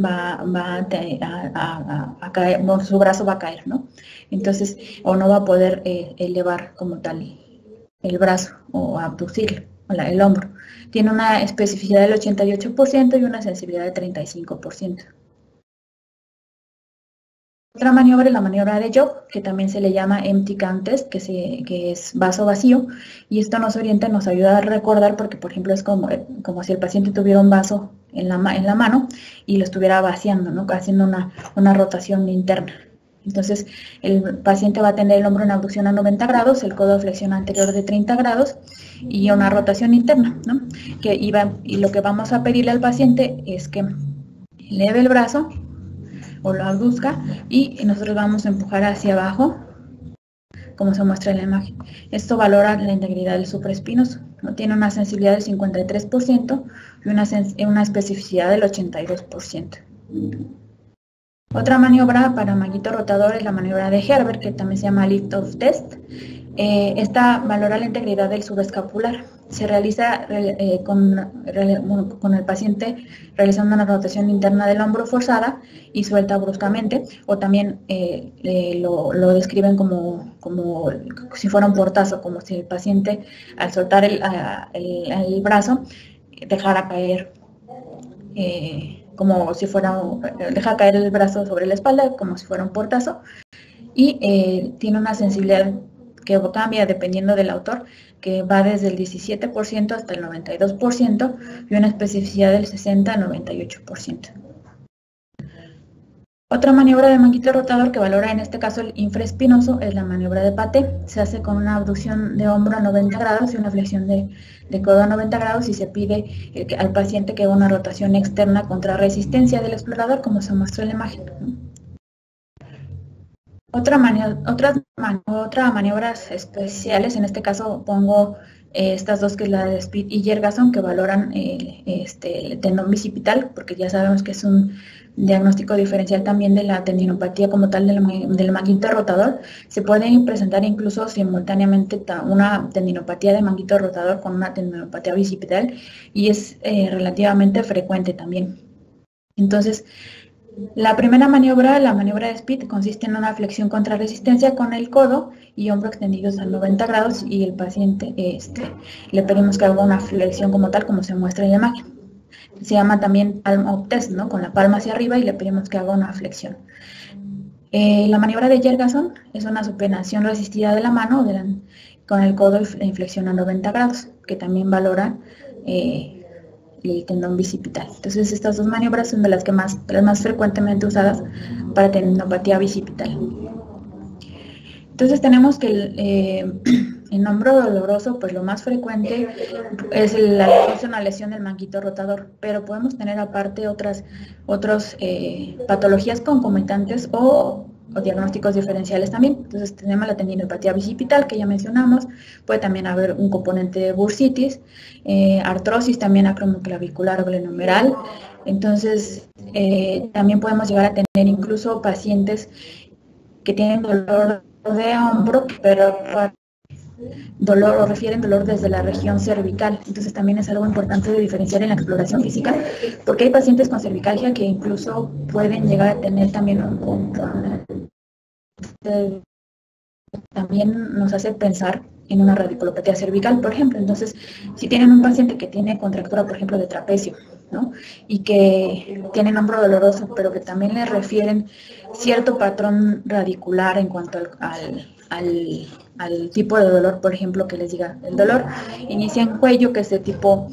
a caer, su brazo va a caer, ¿no? Entonces, o no va a poder elevar como tal el brazo o abducirlo, el hombro. Tiene una especificidad del 88% y una sensibilidad del 35%. Otra maniobra es la maniobra de Job, que también se le llama empty can test, que es vaso vacío, y esto nos orienta, nos ayuda a recordar, porque por ejemplo es como si el paciente tuviera un vaso en la mano y lo estuviera vaciando, ¿no? Haciendo una rotación interna. Entonces el paciente va a tener el hombro en abducción a 90 grados, el codo a flexión anterior de 30 grados y una rotación interna, ¿no? Y lo que vamos a pedirle al paciente es que eleve el brazo o lo abduzca y nosotros vamos a empujar hacia abajo, como se muestra en la imagen. Esto valora la integridad del supraespinoso. Tiene una sensibilidad del 53% y una especificidad del 82%. Otra maniobra para manguito rotador es la maniobra de Herbert, que también se llama lift-off test. Esta valora la integridad del subescapular. Se realiza con el paciente realizando una rotación interna del hombro forzada y suelta bruscamente, o también lo describen como si fuera un portazo, como si el paciente al soltar el brazo dejara caer, como si fuera, deja caer el brazo sobre la espalda, como si fuera un portazo, y tiene una sensibilidad que cambia dependiendo del autor, que va desde el 17% hasta el 92% y una especificidad del 60 al 98%. Otra maniobra de manguito rotador que valora en este caso el infraespinoso es la maniobra de Paté. Se hace con una abducción de hombro a 90 grados y una flexión de codo a 90 grados y se pide al paciente que haga una rotación externa contra resistencia del explorador, como se muestra en la imagen. Otras maniobras especiales, en este caso pongo estas dos, que es la de Speed y Jergason, que valoran el tendón bicipital, porque ya sabemos que es un diagnóstico diferencial también de la tendinopatía como tal del manguito rotador. Se puede presentar incluso simultáneamente una tendinopatía de manguito rotador con una tendinopatía bicipital y es relativamente frecuente también. Entonces, la primera maniobra, la maniobra de Speed, consiste en una flexión contra resistencia con el codo y hombro extendidos a 90 grados y el paciente le pedimos que haga una flexión como tal, como se muestra en la imagen. Se llama también palm up test, ¿no? Con la palma hacia arriba y le pedimos que haga una flexión. La maniobra de Jergason es una supinación resistida de la mano con el codo en flexión a 90 grados, que también valora el tendón bicipital. Entonces estas dos maniobras son de las más frecuentemente usadas para tendinopatía bicipital. Entonces tenemos que el hombro doloroso, pues lo más frecuente es una lesión del manguito rotador, pero podemos tener aparte otras patologías concomitantes o diagnósticos diferenciales también. Entonces tenemos la tendinopatía bicipital que ya mencionamos, puede también haber un componente de bursitis, artrosis también acromioclavicular o glenohumeral. Entonces también podemos llegar a tener incluso pacientes que tienen dolor de hombro, pero refieren dolor desde la región cervical. Entonces también es algo importante de diferenciar en la exploración física, porque hay pacientes con cervicalgia que incluso pueden llegar a tener también también nos hace pensar en una radiculopatía cervical, por ejemplo. Entonces, si tienen un paciente que tiene contractura, por ejemplo, de trapecio, ¿no? Y que tienen hombro doloroso, pero que también le refieren cierto patrón radicular en cuanto al tipo de dolor, por ejemplo, que les diga, el dolor inicia en cuello, que es de tipo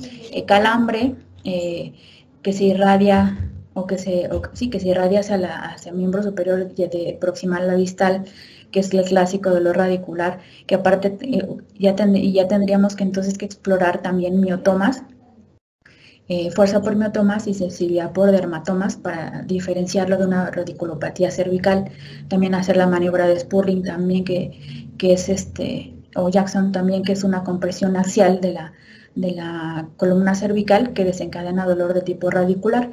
calambre, que se irradia que se irradia hacia el miembro superior de proximal a distal, que es el clásico dolor radicular, que aparte ya tendríamos que entonces explorar también miotomas, fuerza por miotomas y sensibilidad por dermatomas para diferenciarlo de una radiculopatía cervical. También hacer la maniobra de Spurling también, que es o Jackson también, que es una compresión axial de la columna cervical que desencadena dolor de tipo radicular.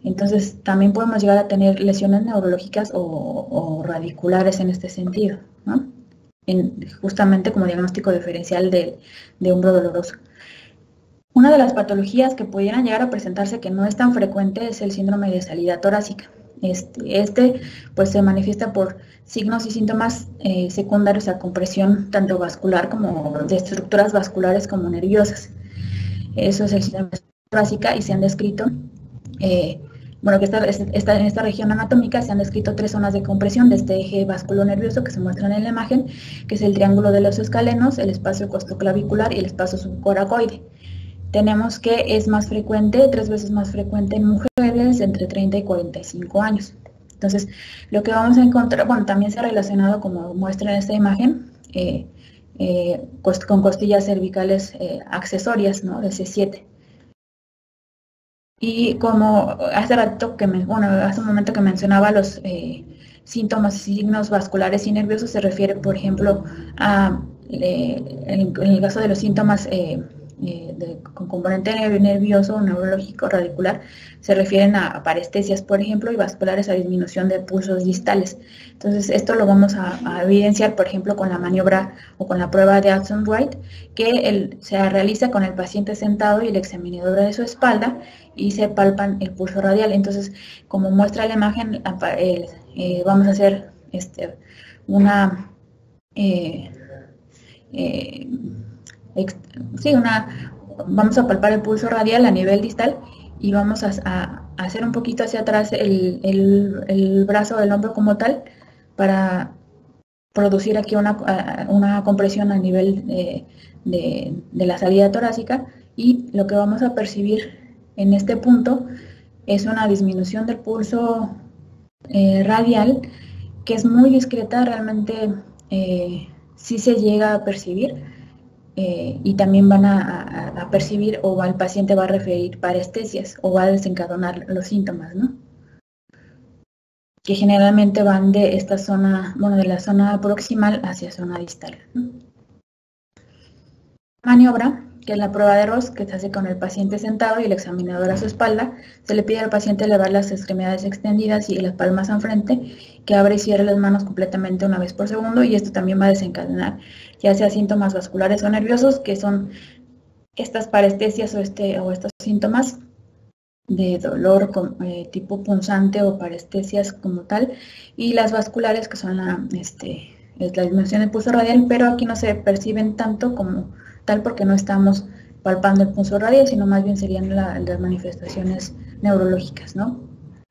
Entonces también podemos llegar a tener lesiones neurológicas o radiculares en este sentido, ¿no? Justamente como diagnóstico diferencial de hombro doloroso. Una de las patologías que pudieran llegar a presentarse, que no es tan frecuente, es el síndrome de salida torácica. Pues se manifiesta por signos y síntomas secundarios a compresión tanto vascular como de estructuras vasculares como nerviosas. Eso es el síndrome de salida torácica, y se han descrito, que en esta región anatómica se han descrito 3 zonas de compresión de este eje vasculonervioso que se muestran en la imagen, que es el triángulo de los escalenos, el espacio costoclavicular y el espacio subcoracoide. Tenemos que es más frecuente, 3 veces más frecuente en mujeres entre 30 y 45 años. Entonces, lo que vamos a encontrar, también se ha relacionado, como muestra en esta imagen, con costillas cervicales accesorias, ¿no?, de C7. Y como hace un momento que mencionaba los síntomas y signos vasculares y nerviosos, se refiere, por ejemplo, en el caso de los síntomas con componente nervioso, neurológico, radicular, se refieren a parestesias, por ejemplo, y vasculares a disminución de pulsos distales. Entonces, esto lo vamos a evidenciar, por ejemplo, con la maniobra o con la prueba de Addison-Wright, que se realiza con el paciente sentado y el examinador de su espalda, y se palpan el pulso radial. Entonces, como muestra la imagen, vamos a hacer vamos a palpar el pulso radial a nivel distal, y vamos a hacer un poquito hacia atrás el brazo del hombro como tal, para producir aquí una compresión a nivel de la salida torácica, y lo que vamos a percibir en este punto es una disminución del pulso radial, que es muy discreta, realmente sí se llega a percibir. Y también van a percibir, o el paciente va a referir parestesias, o va a desencadenar los síntomas, ¿no?, que generalmente van de esta zona, de la zona proximal hacia zona distal, ¿no? Maniobra, que es la prueba de Ross, que se hace con el paciente sentado y el examinador a su espalda. Se le pide al paciente elevar las extremidades extendidas y las palmas enfrente, que abre y cierre las manos completamente una vez por segundo, y esto también va a desencadenar ya sea síntomas vasculares o nerviosos, que son estas parestesias o estos síntomas de dolor tipo punzante o parestesias como tal, y las vasculares, que son la disminución del pulso radial, pero aquí no se perciben tanto como tal porque no estamos palpando el pulso radial, sino más bien serían las manifestaciones neurológicas, ¿no?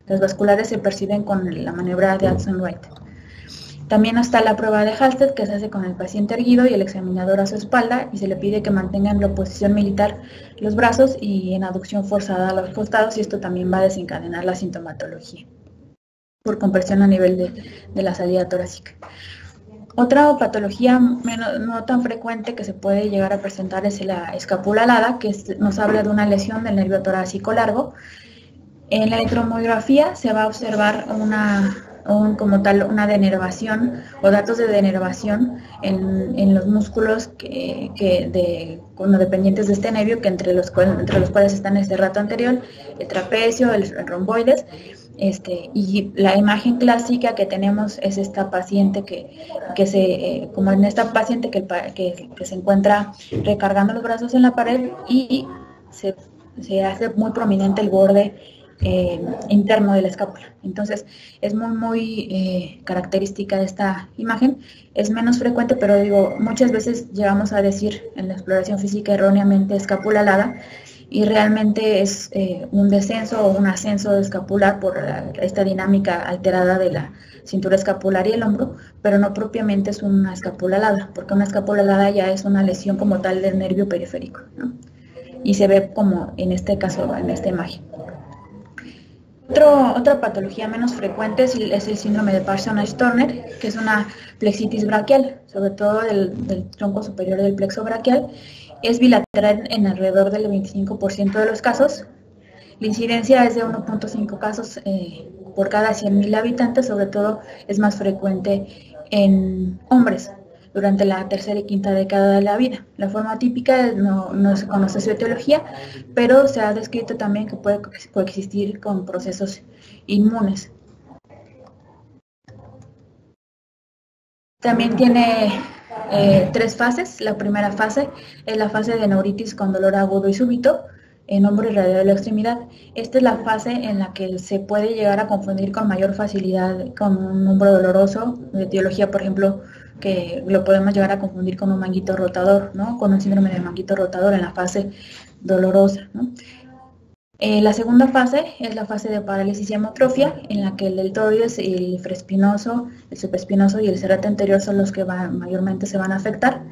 Las vasculares se perciben con la maniobra de Addison-Wright. También está la prueba de Halsted, que se hace con el paciente erguido y el examinador a su espalda, y se le pide que mantenga en la posición militar los brazos y en aducción forzada a los costados, y esto también va a desencadenar la sintomatología por compresión a nivel de la salida torácica. Otra patología no tan frecuente que se puede llegar a presentar es la escápula alada, que nos habla de una lesión del nervio torácico largo. En la electromiografía se va a observar una denervación o datos de denervación en los músculos dependientes de este nervio, que entre los cuales están el serrato anterior, el trapecio, el romboides. Y la imagen clásica que tenemos es esta paciente como en esta paciente que se encuentra recargando los brazos en la pared, y se hace muy prominente el borde interno de la escápula. Entonces es muy característica de esta imagen. Es menos frecuente, pero muchas veces llegamos a decir en la exploración física erróneamente escápula alada, y realmente es un descenso o un ascenso escapular por esta dinámica alterada de la cintura escapular y el hombro, pero no propiamente es una escápula alada, porque una escápula alada ya es una lesión como tal del nervio periférico, ¿no? Y se ve como en este caso, en esta imagen. Otra patología menos frecuente es el síndrome de Parsonage-Turner, que es una plexitis braquial, sobre todo del tronco superior del plexo braquial, es bilateral en alrededor del 25% de los casos. La incidencia es de 1.5 casos por cada 100.000 habitantes, sobre todo es más frecuente en hombres durante la tercera y quinta década de la vida. La forma típica no se conoce su etiología, pero se ha descrito también que puede coexistir con procesos inmunes. También tiene 3 fases. La primera fase es la fase de neuritis con dolor agudo y súbito en hombro y radio de la extremidad. Esta es la fase en la que se puede llegar a confundir con mayor facilidad con un hombro doloroso, de etiología, por ejemplo, que lo podemos llegar a confundir con un manguito rotador, ¿no? Con un síndrome de manguito rotador en la fase dolorosa, ¿no? La segunda fase es la fase de parálisis y hemotrofia, en la que el deltoides, el infraespinoso, el supraespinoso y el serrato anterior son los que mayormente se van a afectar.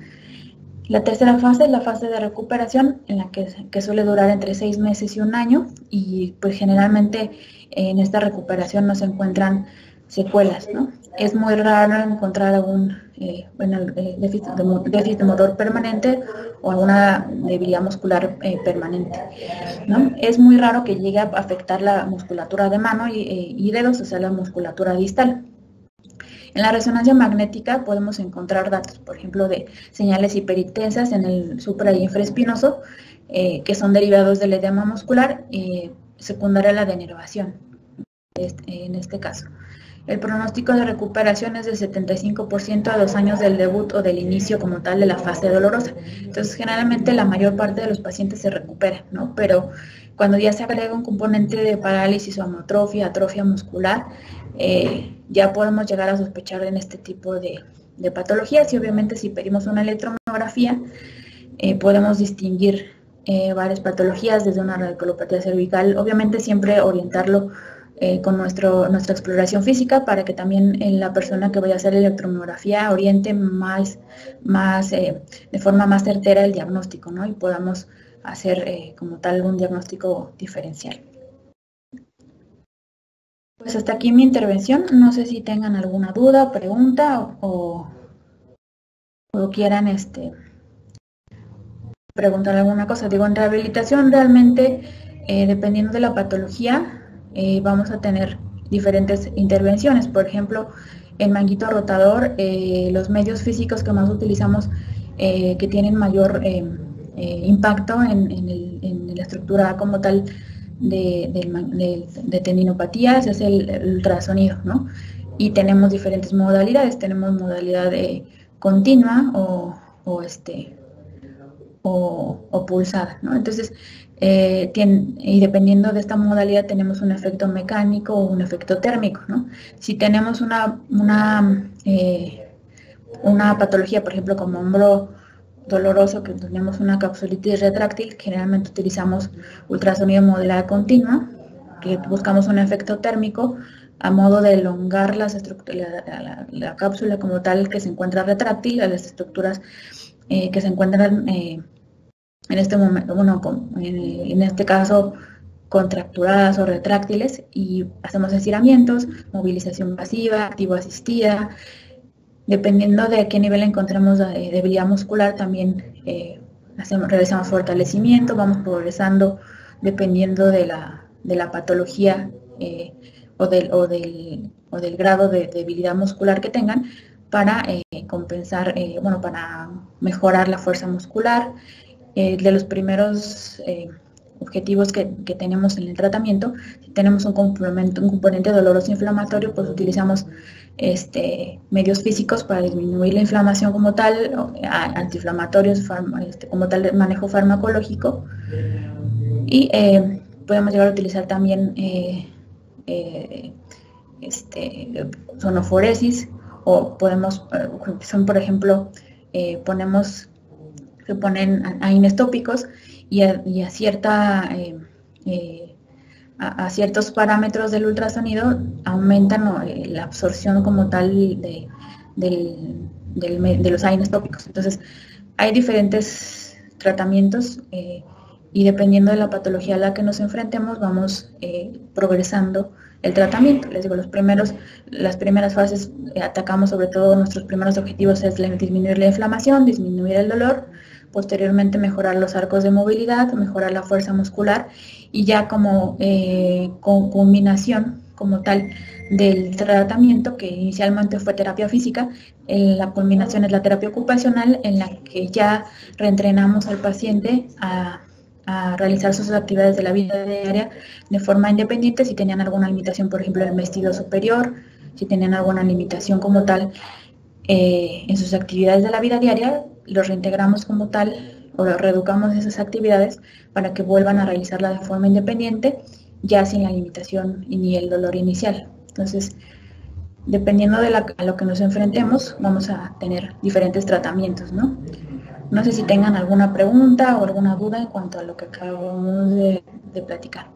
La tercera fase es la fase de recuperación, en la que suele durar entre 6 meses y 1 año, y pues generalmente en esta recuperación no se encuentran secuelas, ¿no? Es muy raro encontrar algún déficit motor permanente o alguna debilidad muscular permanente, ¿no? Es muy raro que llegue a afectar la musculatura de mano y dedos, o sea, la musculatura distal. En la resonancia magnética podemos encontrar datos, por ejemplo, de señales hiperintensas en el supra y infraespinoso, que son derivados del edema muscular, secundaria a la denervación, en este caso. El pronóstico de recuperación es del 75% a 2 años del debut o del inicio como tal de la fase dolorosa. Entonces, generalmente la mayor parte de los pacientes se recupera, ¿no? Pero cuando ya se agrega un componente de parálisis o atrofia muscular, ya podemos llegar a sospechar en este tipo de patologías, y obviamente si pedimos una electromiografía podemos distinguir varias patologías desde una radiculopatía cervical, obviamente siempre orientarlo con nuestra exploración física para que también la persona que vaya a hacer electromiografía oriente de forma más certera el diagnóstico, ¿no? Y podamos hacer como tal un diagnóstico diferencial. Pues hasta aquí mi intervención. No sé si tengan alguna duda o pregunta o quieran preguntar alguna cosa. Digo, en rehabilitación realmente, dependiendo de la patología, vamos a tener diferentes intervenciones. Por ejemplo, el manguito rotador, los medios físicos que más utilizamos que tienen mayor impacto en la estructura como tal de tendinopatía, se hace el ultrasonido, ¿no? Y tenemos diferentes modalidades. Tenemos modalidad continua o pulsada, ¿no? Entonces, y dependiendo de esta modalidad tenemos un efecto mecánico o un efecto térmico, ¿no? Si tenemos una patología, por ejemplo, como hombro doloroso, que tenemos una capsulitis retráctil, generalmente utilizamos ultrasonido modulada continua, que buscamos un efecto térmico a modo de elongar la cápsula como tal que se encuentra retráctil a las estructuras que se encuentran en este momento, bueno, en este caso contracturadas o retráctiles, y hacemos estiramientos, movilización pasiva, activo asistida. Dependiendo de a qué nivel encontremos debilidad muscular, también realizamos fortalecimiento, vamos progresando dependiendo de la patología o del grado de debilidad muscular que tengan, para compensar, para mejorar la fuerza muscular. De los primeros objetivos que tenemos en el tratamiento, si tenemos un componente doloroso inflamatorio, pues utilizamos medios físicos para disminuir la inflamación como tal, antiinflamatorios, como tal de manejo farmacológico, y podemos llegar a utilizar también sonoforesis, o podemos, por ejemplo, se ponen AINES tópicos y a ciertos parámetros del ultrasonido aumentan la absorción como tal de los AINES tópicos. Entonces, hay diferentes tratamientos y dependiendo de la patología a la que nos enfrentemos, vamos progresando el tratamiento. Les digo, las primeras fases atacamos sobre todo, nuestros primeros objetivos es disminuir la inflamación, disminuir el dolor, posteriormente mejorar los arcos de movilidad, mejorar la fuerza muscular y ya como con combinación como tal del tratamiento, que inicialmente fue terapia física, la culminación es la terapia ocupacional, en la que ya reentrenamos al paciente a realizar sus actividades de la vida diaria de forma independiente, si tenían alguna limitación, por ejemplo, en el vestido superior, si tenían alguna limitación como tal en sus actividades de la vida diaria, los reintegramos como tal o reeducamos esas actividades para que vuelvan a realizarla de forma independiente, ya sin la limitación ni el dolor inicial. Entonces, dependiendo de a lo que nos enfrentemos, vamos a tener diferentes tratamientos, ¿no? No sé si tengan alguna pregunta o alguna duda en cuanto a lo que acabamos de platicar.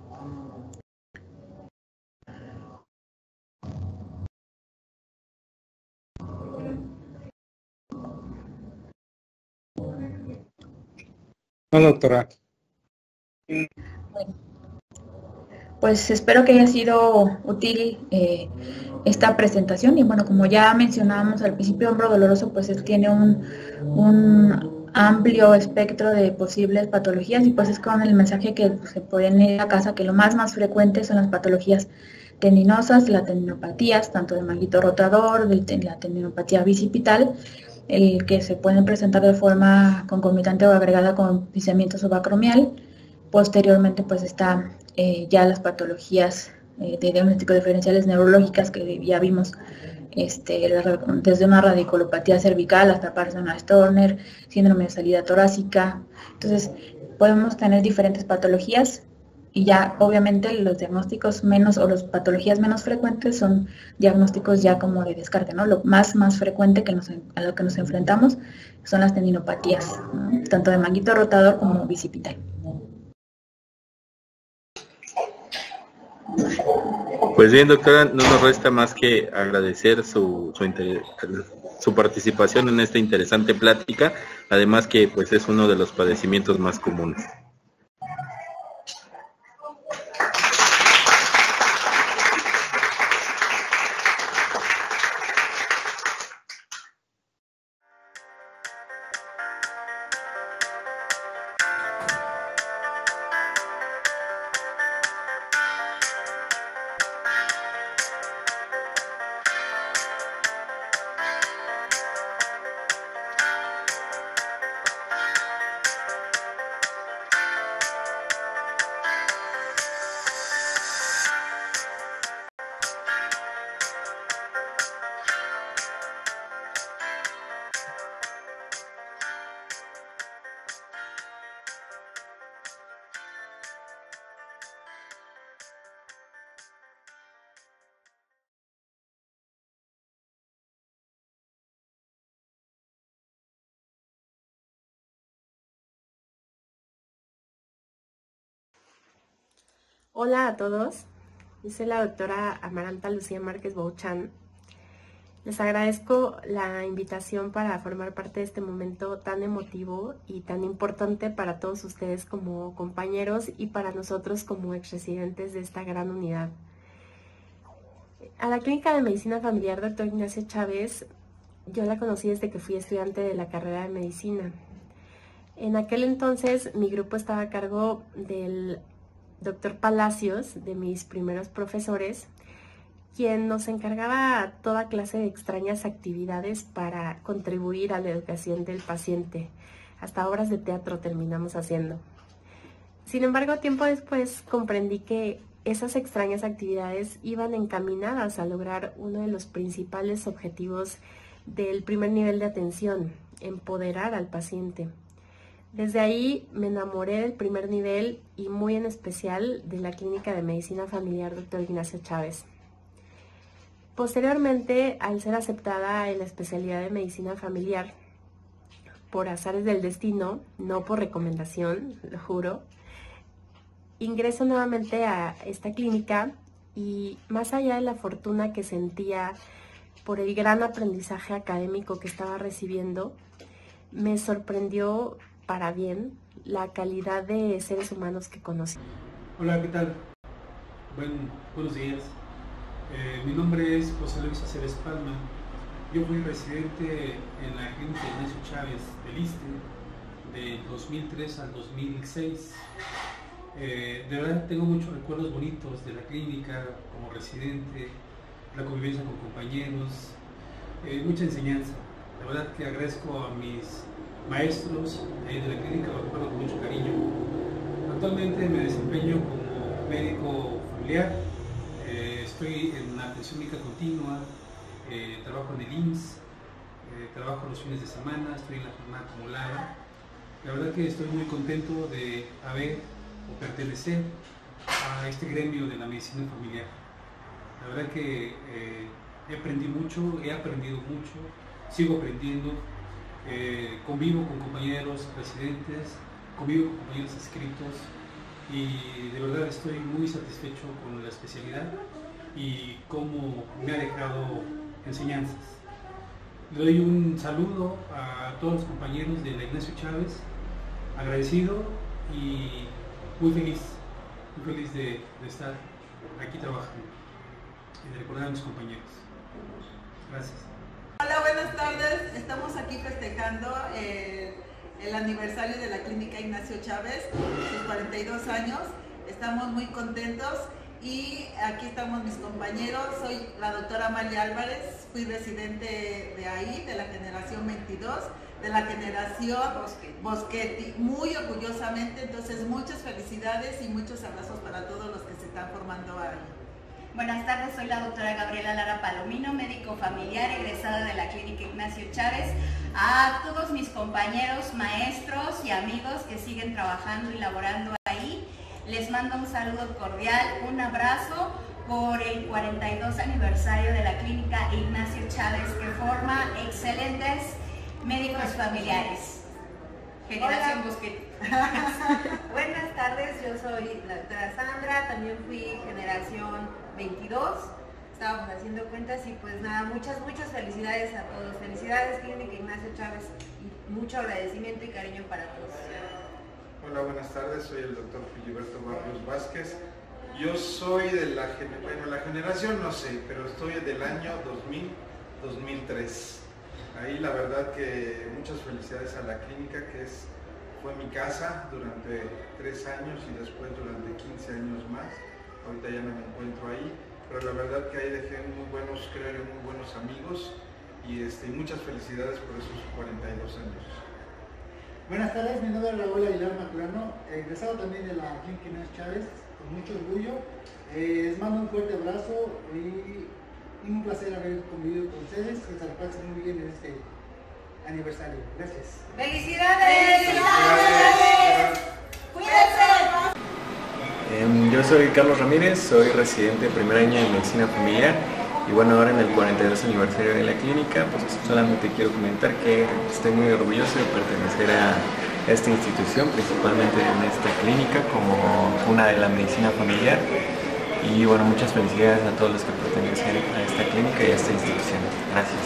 No, doctora. Bueno, pues espero que haya sido útil esta presentación y bueno, como ya mencionábamos al principio, hombro doloroso pues tiene un amplio espectro de posibles patologías y pues es con el mensaje que se pueden ir a casa que lo más frecuente son las patologías tendinosas, las tendinopatías, tanto de manguito rotador, de la tendinopatía bicipital, el que se pueden presentar de forma concomitante o agregada con pisamiento subacromial. Posteriormente pues está ya las patologías de diagnóstico diferenciales neurológicas que ya vimos desde una radiculopatía cervical hasta Parsonage-Turner, síndrome de salida torácica. Entonces podemos tener diferentes patologías y ya obviamente los diagnósticos menos o las patologías menos frecuentes son diagnósticos ya como de descarte, ¿no? Lo más frecuente a lo que nos enfrentamos son las tendinopatías, ¿no? Tanto de manguito rotador como bicipital. Pues bien, doctora, no nos resta más que agradecer su participación en esta interesante plática, además que pues es uno de los padecimientos más comunes. Hola a todos, yo soy la doctora Amaranta Lucía Márquez Bouchan. Les agradezco la invitación para formar parte de este momento tan emotivo y tan importante para todos ustedes como compañeros y para nosotros como exresidentes de esta gran unidad. A la Clínica de Medicina Familiar Dr. Ignacio Chávez, yo la conocí desde que fui estudiante de la carrera de Medicina. En aquel entonces mi grupo estaba a cargo del Dr. Palacios, de mis primeros profesores, quien nos encargaba toda clase de extrañas actividades para contribuir a la educación del paciente. Hasta obras de teatro terminamos haciendo. Sin embargo, tiempo después comprendí que esas extrañas actividades iban encaminadas a lograr uno de los principales objetivos del primer nivel de atención, empoderar al paciente. Desde ahí me enamoré del primer nivel y muy en especial de la Clínica de Medicina Familiar Dr. Ignacio Chávez. Posteriormente, al ser aceptada en la especialidad de Medicina Familiar, por azares del destino, no por recomendación, lo juro, ingreso nuevamente a esta clínica y más allá de la fortuna que sentía por el gran aprendizaje académico que estaba recibiendo, me sorprendió para bien la calidad de seres humanos que conocí. Hola, ¿qué tal? Buenos días. Mi nombre es José Luis Aceves Palma. Yo fui residente en la Clínica Ignacio Chávez del ISSSTE de 2003 al 2006. De verdad tengo muchos recuerdos bonitos de la clínica como residente, la convivencia con compañeros, mucha enseñanza. La verdad que agradezco a mis maestros de la clínica, los recuerdo con mucho cariño. Actualmente me desempeño como médico familiar, estoy en la atención médica continua, trabajo en el IMSS, trabajo los fines de semana, estoy en la jornada acumulada. La verdad que estoy muy contento de haber o pertenecer a este gremio de la medicina familiar. La verdad que he aprendido mucho, sigo aprendiendo, convivo con compañeros residentes, convivo con compañeros adscritos y de verdad estoy muy satisfecho con la especialidad y cómo me ha dejado enseñanzas. Le doy un saludo a todos los compañeros de la Ignacio Chávez, agradecido y muy feliz de estar aquí trabajando y de recordar a mis compañeros. Gracias. Hola, buenas tardes. Estamos aquí festejando el aniversario de la Clínica Ignacio Chávez, sus 42 años. Estamos muy contentos y aquí estamos mis compañeros. Soy la doctora Amalia Álvarez, fui residente de ahí, de la generación 22, de la generación Boschetti, muy orgullosamente. Entonces, muchas felicidades y muchos abrazos para todos los que se están formando ahí. Buenas tardes, soy la doctora Gabriela Lara Palomino, médico familiar egresada de la Clínica Ignacio Chávez. A todos mis compañeros, maestros y amigos que siguen trabajando y laborando ahí, les mando un saludo cordial, un abrazo por el 42 aniversario de la Clínica Ignacio Chávez, que forma excelentes médicos familiares. Generación Boschetti. Buenas tardes, yo soy la doctora Sandra, también fui generación 22, estábamos haciendo cuentas y pues nada, muchas felicidades a todos. Felicidades Clínica Ignacio Chávez y mucho agradecimiento y cariño para todos. Hola, buenas tardes, soy el doctor Filiberto Barrios Vázquez. Yo soy de la generación no sé, pero estoy del año 2000-2003. Ahí la verdad que muchas felicidades a la clínica, que fue mi casa durante 3 años y después durante 15 años más. Ahorita ya no me encuentro ahí, pero la verdad que ahí dejé muy buenos amigos y muchas felicidades por esos 42 años. Buenas tardes, mi nombre es Raúl Aguilar Maturano, egresado también de la Clínica Ignacio Chávez, con mucho orgullo. Les mando un fuerte abrazo y un placer haber convivido con ustedes, que se la pasen muy bien en este aniversario. Gracias. ¡Felicidades! ¡Cuídense! Yo soy Carlos Ramírez, soy residente de primer año de medicina familiar y bueno, ahora en el 42 aniversario de la clínica, pues solamente quiero comentar que estoy muy orgulloso de pertenecer a esta institución, principalmente en esta clínica como una de la medicina familiar. Y bueno, muchas felicidades a todos los que pertenecen a esta clínica y a esta institución. Gracias.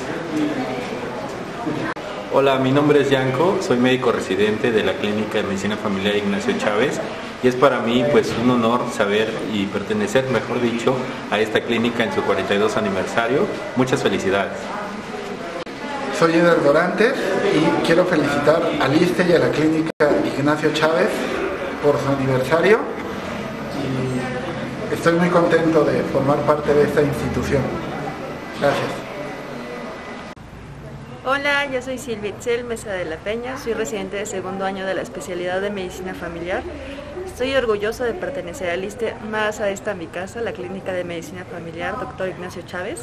Hola, mi nombre es Yanko, soy médico residente de la Clínica de Medicina Familiar Ignacio Chávez y es para mí pues un honor saber y pertenecer, mejor dicho, a esta clínica en su 42 aniversario. Muchas felicidades. Soy Eder Dorantes y quiero felicitar al ISSSTE y a la Clínica Ignacio Chávez por su aniversario. Y estoy muy contento de formar parte de esta institución. Gracias. Hola, yo soy Silvia Itzel Mesa de la Peña, soy residente de segundo año de la especialidad de Medicina Familiar. Estoy orgullosa de pertenecer al ISSSTE, más a esta mi casa, la Clínica de Medicina Familiar Dr. Ignacio Chávez.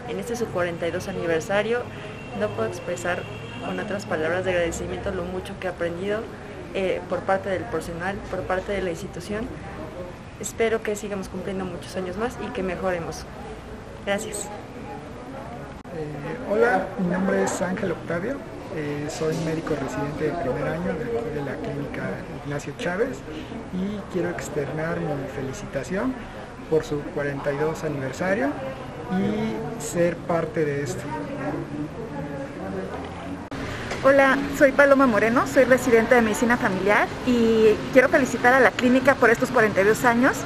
En este su 42 aniversario, no puedo expresar con otras palabras de agradecimiento lo mucho que he aprendido por parte del personal, por parte de la institución. Espero que sigamos cumpliendo muchos años más y que mejoremos. Gracias. Hola, mi nombre es Ángel Octavio, soy médico residente de primer año de la Clínica Ignacio Chávez y quiero externar mi felicitación por su 42 aniversario y ser parte de esto. Hola, soy Paloma Moreno, soy residente de Medicina Familiar y quiero felicitar a la clínica por estos 42 años.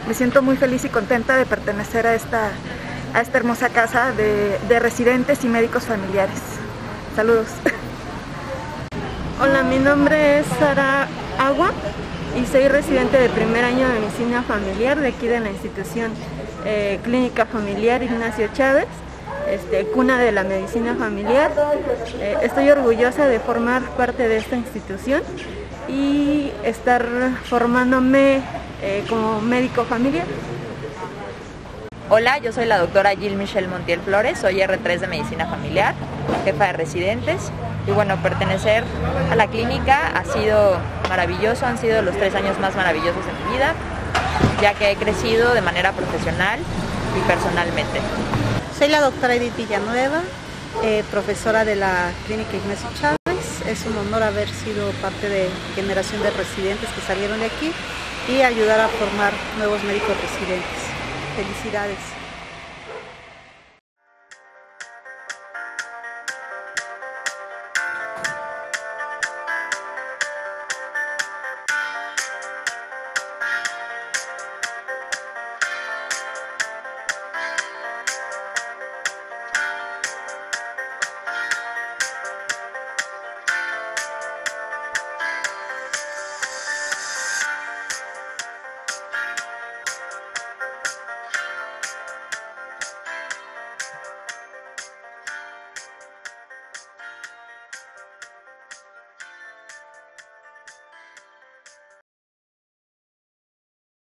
Me siento muy feliz y contenta de pertenecer a esta hermosa casa de residentes y médicos familiares. Saludos. Hola, mi nombre es Sara Agua y soy residente de primer año de medicina familiar de aquí de la institución Clínica Familiar Ignacio Chávez, cuna de la medicina familiar. Estoy orgullosa de formar parte de esta institución y estar formándome como médico familiar. Hola, yo soy la doctora Jill Michelle Montiel Flores, soy R3 de Medicina Familiar, jefa de residentes. Y bueno, pertenecer a la clínica ha sido maravilloso, han sido los 3 años más maravillosos de mi vida, ya que he crecido de manera profesional y personalmente. Soy la doctora Edith Villanueva, profesora de la Clínica Ignacio Chávez. Es un honor haber sido parte de generación de residentes que salieron de aquí y ayudar a formar nuevos médicos residentes. Felicidades.